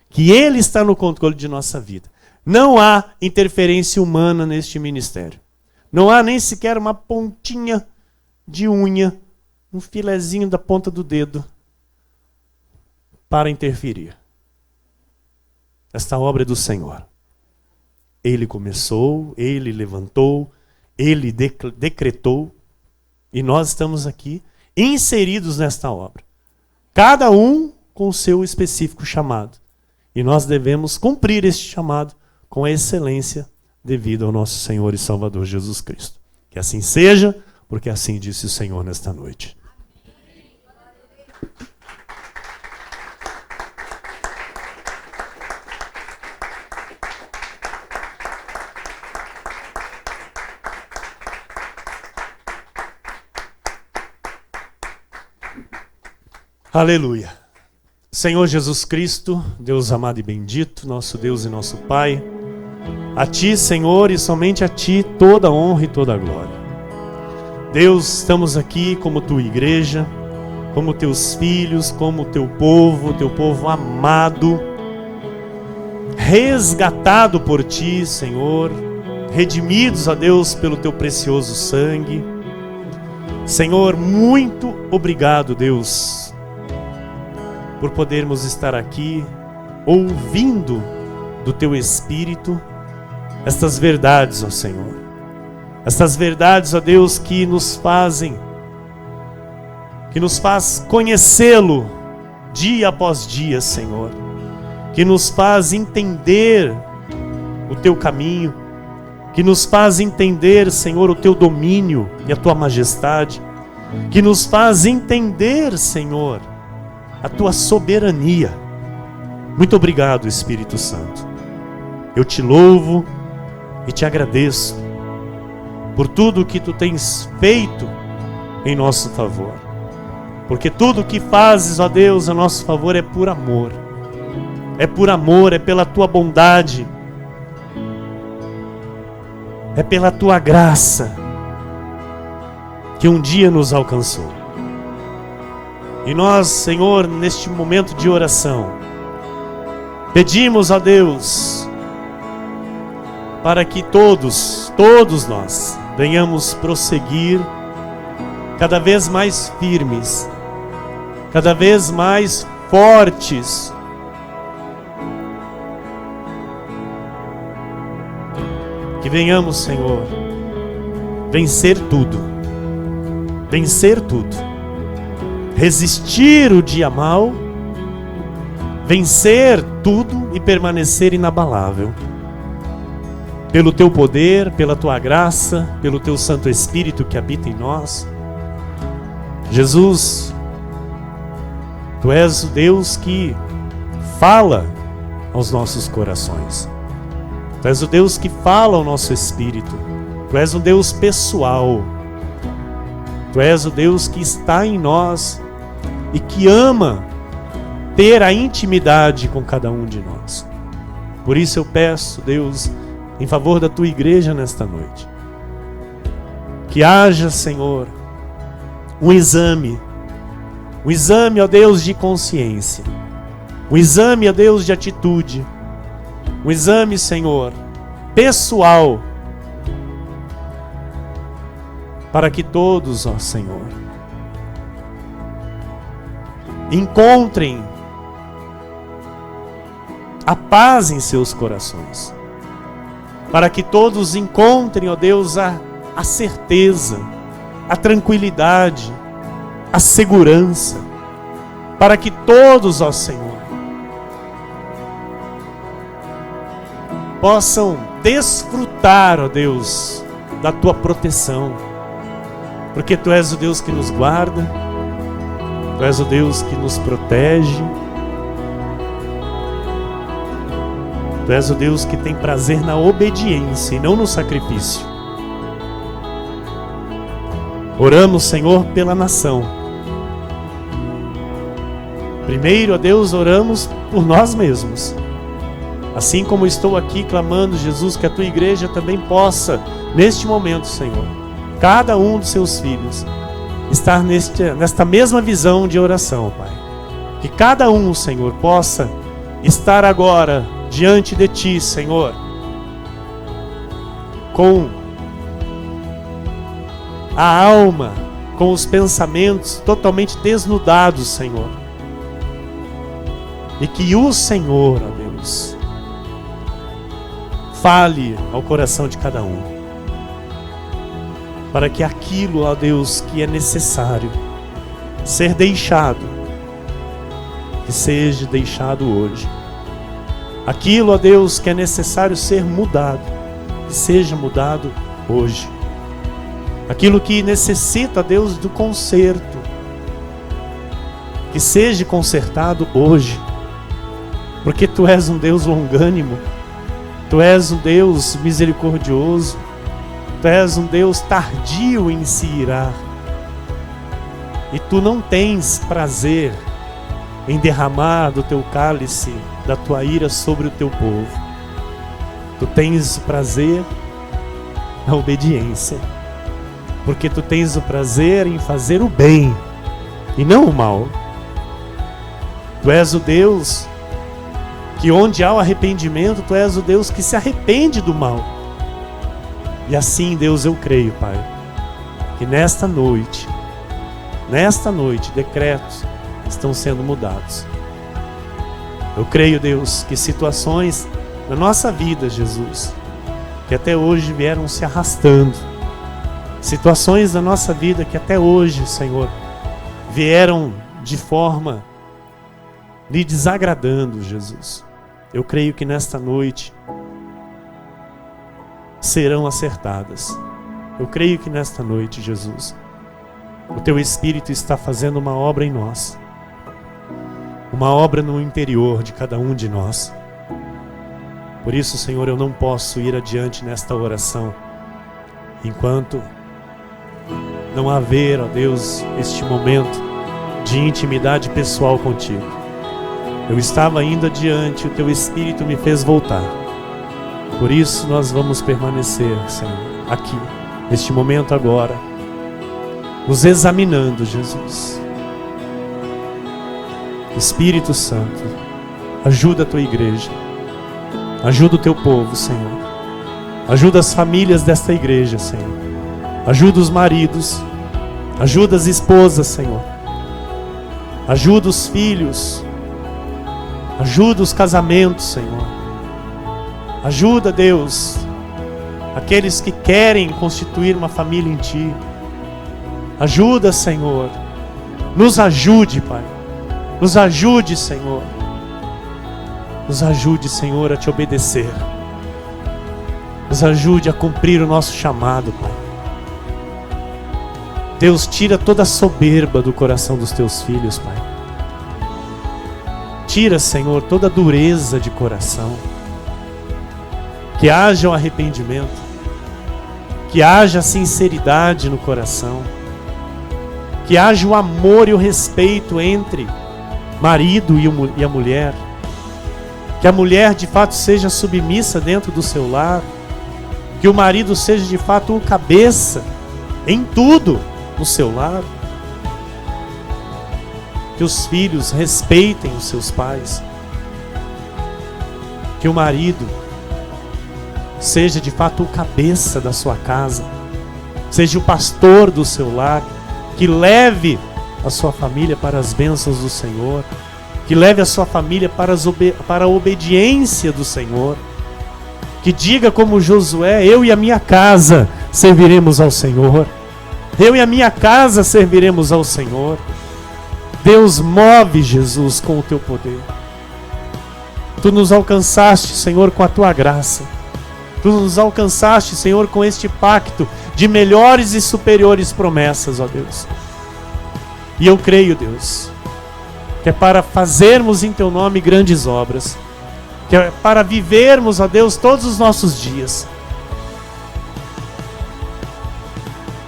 que Ele está no controle de nossa vida. Não há interferência humana neste ministério. Não há nem sequer uma pontinha de unha, um filezinho da ponta do dedo para interferir. Esta obra é do Senhor. Ele começou, Ele levantou, Ele decretou, e nós estamos aqui inseridos nesta obra. Cada um com o seu específico chamado. E nós devemos cumprir este chamado com a excelência devida ao nosso Senhor e Salvador Jesus Cristo. Que assim seja, porque assim disse o Senhor nesta noite. Aleluia. Senhor Jesus Cristo, Deus amado e bendito, nosso Deus e nosso Pai, a Ti, Senhor, e somente a Ti toda a honra e toda a glória. Deus, estamos aqui como Tua igreja, como Teus filhos, como Teu povo amado, resgatado por Ti, Senhor, redimidos, ó Deus, pelo Teu precioso sangue. Senhor, muito obrigado, Deus, por podermos estar aqui ouvindo do Teu Espírito estas verdades, ó Senhor. Estas verdades, ó Deus, que nos faz conhecê-lo dia após dia, Senhor. Que nos faz entender o Teu caminho, que nos faz entender, Senhor, o Teu domínio e a Tua majestade, que nos faz entender, Senhor, a Tua soberania. Muito obrigado, Espírito Santo. Eu Te louvo e Te agradeço por tudo que Tu tens feito em nosso favor. Porque tudo que fazes, ó Deus, a nosso favor é por amor. É por amor, é pela Tua bondade. É pela Tua graça que um dia nos alcançou. E nós, Senhor, neste momento de oração, pedimos a Deus para que todos nós venhamos prosseguir cada vez mais firmes, cada vez mais fortes, que venhamos, Senhor, vencer tudo, resistir o dia mal, vencer tudo e permanecer inabalável. Pelo Teu poder, pela Tua graça, pelo Teu Santo Espírito que habita em nós. Jesus, Tu és o Deus que fala aos nossos corações. Tu és o Deus que fala ao nosso espírito. Tu és um Deus pessoal. Tu és o Deus que está em nós e que ama ter a intimidade com cada um de nós. Por isso eu peço, Deus, em favor da tua igreja nesta noite, que haja, Senhor, um exame, ó Deus, de consciência, um exame, ó Deus, de atitude, um exame, Senhor, pessoal, para que todos, ó Senhor, encontrem a paz em seus corações, para que todos encontrem, ó Deus, a certeza, a tranquilidade, a segurança, para que todos, ó Senhor, possam desfrutar, ó Deus, da tua proteção, porque tu és o Deus que nos guarda, tu és o Deus que nos protege, tu és o Deus que tem prazer na obediência e não no sacrifício. Oramos, Senhor, pela nação. Primeiro, ó Deus, oramos por nós mesmos. Assim como estou aqui clamando, Jesus, que a tua igreja também possa, neste momento, Senhor, cada um dos seus filhos, estar nesta mesma visão de oração, Pai. Que cada um, Senhor, possa estar agora diante de ti, Senhor, com a alma, com os pensamentos totalmente desnudados, Senhor. E que o Senhor, ó Deus, fale ao coração de cada um, para que aquilo, ó Deus, que é necessário ser deixado, que seja deixado hoje. Aquilo, ó Deus, que é necessário ser mudado, que seja mudado hoje. Aquilo que necessita, ó Deus, do conserto, que seja consertado hoje. Porque tu és um Deus longânimo, tu és um Deus misericordioso, tu és um Deus tardio em se irar. E tu não tens prazer em derramar do teu cálice, da tua ira sobre o teu povo. Tu tens prazer na obediência, porque tu tens o prazer em fazer o bem e não o mal. Tu és o Deus que onde há o arrependimento, tu és o Deus que se arrepende do mal. E assim, Deus, eu creio, Pai, que nesta noite, decretos estão sendo mudados. Eu creio, Deus, que situações na nossa vida, Jesus, que até hoje vieram se arrastando, situações da nossa vida que até hoje, Senhor, vieram de forma lhe desagradando, Jesus. Eu creio que nesta noite serão acertadas. Eu creio que nesta noite, Jesus, o teu Espírito está fazendo uma obra em nós, uma obra no interior de cada um de nós. Por isso, Senhor, eu não posso ir adiante nesta oração enquanto não haver, ó Deus, este momento de intimidade pessoal contigo. Eu estava indo adiante, o teu Espírito me fez voltar. Por isso nós vamos permanecer, Senhor, aqui, neste momento agora, nos examinando, Jesus. Espírito Santo, ajuda a tua igreja, ajuda o teu povo, Senhor. Ajuda as famílias desta igreja, Senhor. Ajuda os maridos, ajuda as esposas, Senhor. Ajuda os filhos, ajuda os casamentos, Senhor. Ajuda, Deus, aqueles que querem constituir uma família em Ti. Ajuda, Senhor. Nos ajude, Pai. Nos ajude, Senhor. Nos ajude, Senhor, a Te obedecer. Nos ajude a cumprir o nosso chamado, Pai. Deus, tira toda a soberba do coração dos Teus filhos, Pai. Tira, Senhor, toda a dureza de coração. Que haja o arrependimento. Que haja sinceridade no coração. Que haja o amor e o respeito entre marido e a mulher. Que a mulher de fato seja submissa dentro do seu lar. Que o marido seja de fato o cabeça em tudo no seu lar. Que os filhos respeitem os seus pais. Que o marido seja de fato o cabeça da sua casa. Seja o pastor do seu lar. Que leve a sua família para as bênçãos do Senhor. Que leve a sua família para a obediência do Senhor. Que diga como Josué: eu e a minha casa serviremos ao Senhor. Eu e a minha casa serviremos ao Senhor. Deus, move, Jesus, com o teu poder. Tu nos alcançaste, Senhor, com a tua graça. Tu nos alcançaste, Senhor, com este pacto de melhores e superiores promessas, ó Deus. E eu creio, Deus, que é para fazermos em teu nome grandes obras. Que é para vivermos, ó Deus, todos os nossos dias.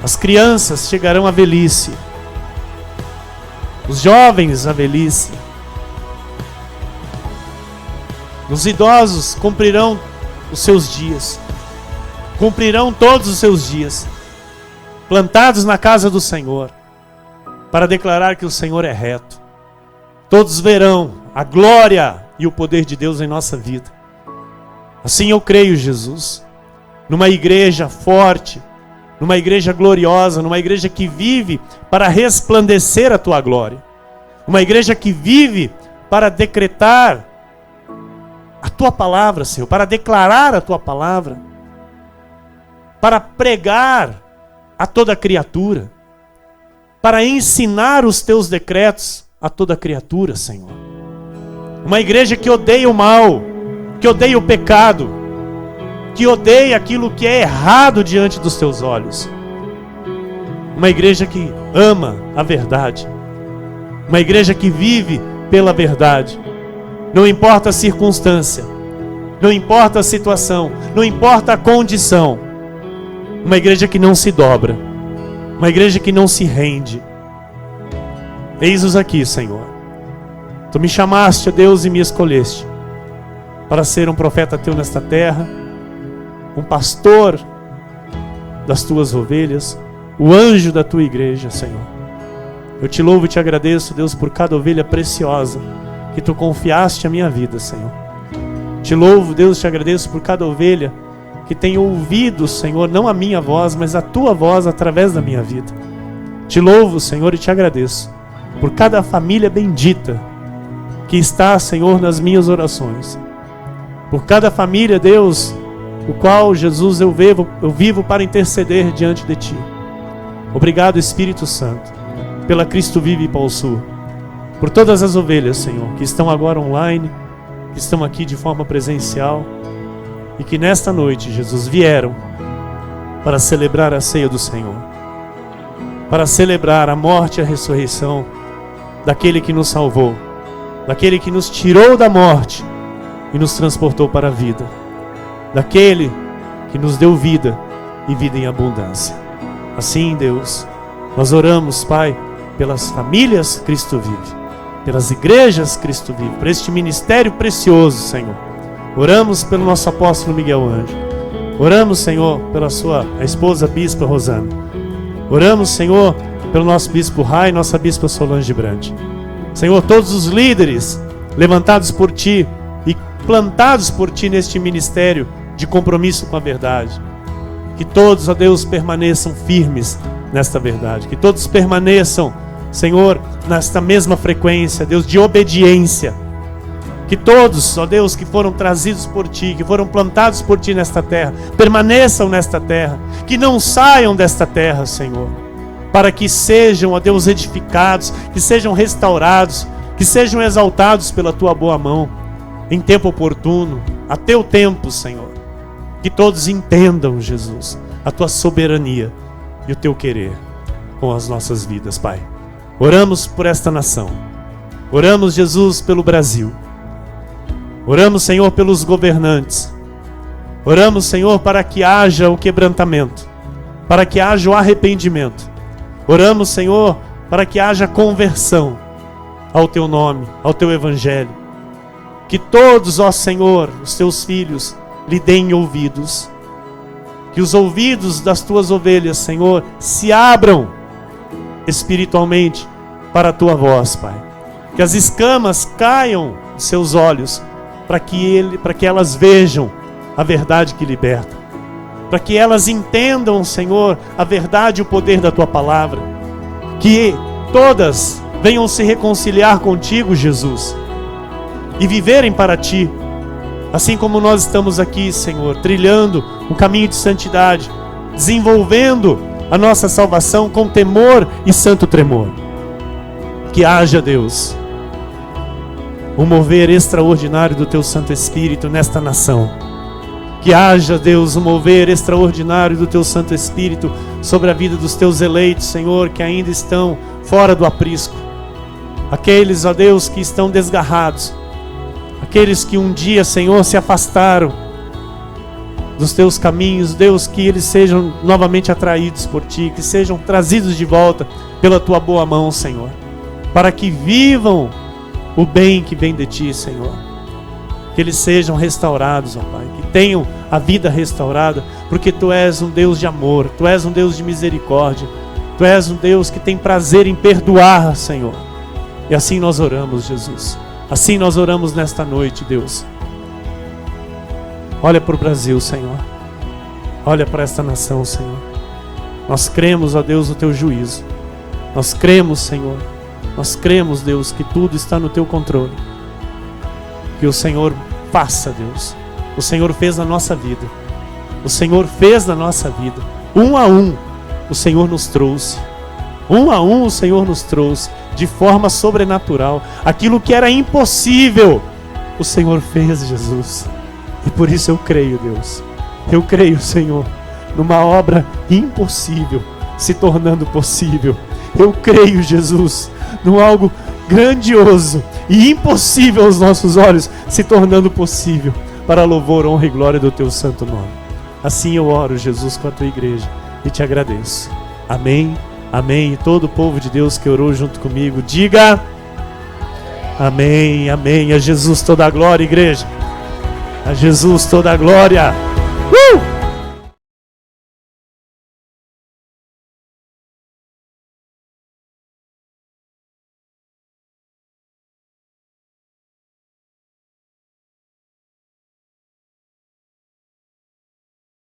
As crianças chegarão à velhice. Os jovens à velhice. Os idosos cumprirão os seus dias. Cumprirão todos os seus dias. Plantados na casa do Senhor. Para declarar que o Senhor é reto. Todos verão a glória e o poder de Deus em nossa vida. Assim eu creio, Jesus, numa igreja forte, numa igreja gloriosa, numa igreja que vive para resplandecer a tua glória. Uma igreja que vive para decretar a tua palavra, Senhor, para declarar a tua palavra, para pregar a toda criatura, para ensinar os teus decretos a toda criatura, Senhor. Uma igreja que odeia o mal, que odeia o pecado, que odeia aquilo que é errado diante dos teus olhos. Uma igreja que ama a verdade. Uma igreja que vive pela verdade. Não importa a circunstância, não importa a situação, não importa a condição. Uma igreja que não se dobra. Uma igreja que não se rende. Eis-nos aqui, Senhor. Tu me chamaste, ó Deus, e me escolheste para ser um profeta teu nesta terra, um pastor das tuas ovelhas, o anjo da tua igreja, Senhor. Eu te louvo e te agradeço, Deus, por cada ovelha preciosa que tu confiaste à minha vida, Senhor. Te louvo, Deus, e te agradeço por cada ovelha que tem ouvido, Senhor, não a minha voz, mas a tua voz através da minha vida. Te louvo, Senhor, e te agradeço por cada família bendita que está, Senhor, nas minhas orações. Por cada família, Deus, o qual, Jesus, eu vivo para interceder diante de Ti. Obrigado, Espírito Santo, pela Cristo Vive e Pão Sul. Por todas as ovelhas, Senhor, que estão agora online, que estão aqui de forma presencial e que nesta noite, Jesus, vieram para celebrar a ceia do Senhor, para celebrar a morte e a ressurreição daquele que nos salvou, daquele que nos tirou da morte e nos transportou para a vida, daquele que nos deu vida e vida em abundância. Assim, Deus, nós oramos, Pai, pelas famílias Cristo Vive, pelas igrejas Cristo Vive, por este ministério precioso, Senhor. Oramos pelo nosso apóstolo Miguel Ângelo. Oramos, Senhor, pela a esposa bispa Rosana. Oramos, Senhor, pelo nosso bispo Rai e nossa bispa Solange Brandi. Senhor, todos os líderes levantados por Ti e plantados por Ti neste ministério de compromisso com a verdade. Que todos, ó Deus, permaneçam firmes nesta verdade. Que todos permaneçam, Senhor, nesta mesma frequência, Deus, de obediência. Que todos, ó Deus, que foram trazidos por Ti, que foram plantados por Ti nesta terra, permaneçam nesta terra. Que não saiam desta terra, Senhor, para que sejam, ó Deus, edificados, que sejam restaurados, que sejam exaltados pela Tua boa mão, em tempo oportuno, a Teu tempo, Senhor. Que todos entendam, Jesus, a Tua soberania e o Teu querer com as nossas vidas, Pai. Oramos por esta nação. Oramos, Jesus, pelo Brasil. Oramos, Senhor, pelos governantes. Oramos, Senhor, para que haja o quebrantamento, para que haja o arrependimento. Oramos, Senhor, para que haja conversão. ao teu nome, ao teu evangelho. Que todos, ó Senhor, os teus filhos, lhe deem ouvidos. Que os ouvidos das tuas ovelhas, Senhor, se abram espiritualmente para a tua voz, Pai. Que as escamas caiam dos seus olhos, para que elas vejam a verdade que liberta. Para que elas entendam, Senhor, a verdade e o poder da tua palavra. Que todas venham se reconciliar contigo, Jesus, e viverem para ti. Assim como nós estamos aqui, Senhor, trilhando um caminho de santidade, desenvolvendo a nossa salvação com temor e santo tremor. Que haja, Deus, um mover extraordinário do teu Santo Espírito nesta nação. Que haja, Deus, um mover extraordinário do teu Santo Espírito sobre a vida dos teus eleitos, Senhor, que ainda estão fora do aprisco. Aqueles, ó Deus, que estão desgarrados. Aqueles que um dia, Senhor, se afastaram dos teus caminhos, Deus, que eles sejam novamente atraídos por ti, que sejam trazidos de volta pela tua boa mão, Senhor, para que vivam o bem que vem de ti, Senhor. Que eles sejam restaurados, ó Pai, que tenham a vida restaurada, porque tu és um Deus de amor, tu és um Deus de misericórdia, tu és um Deus que tem prazer em perdoar, Senhor. E assim nós oramos, Jesus. Assim nós oramos nesta noite, Deus. Olha para o Brasil, Senhor. Olha para esta nação, Senhor. Nós cremos, ó Deus, no teu juízo. Nós cremos, Senhor. Nós cremos, Deus, que tudo está no teu controle. Que o Senhor faça, Deus. O Senhor fez na nossa vida. O Senhor fez na nossa vida. Um a um, o Senhor nos trouxe. Um a um, o Senhor nos trouxe. De forma sobrenatural. Aquilo que era impossível, o Senhor fez, Jesus. E por isso eu creio, Deus. Eu creio, Senhor, numa obra impossível se tornando possível. Eu creio, Jesus, num algo grandioso e impossível aos nossos olhos se tornando possível, para louvor, honra e glória do teu santo nome. Assim eu oro, Jesus, com a tua igreja e te agradeço. Amém, amém. E todo o povo de Deus que orou junto comigo, diga amém, amém. A Jesus toda a glória, igreja. A Jesus toda a glória.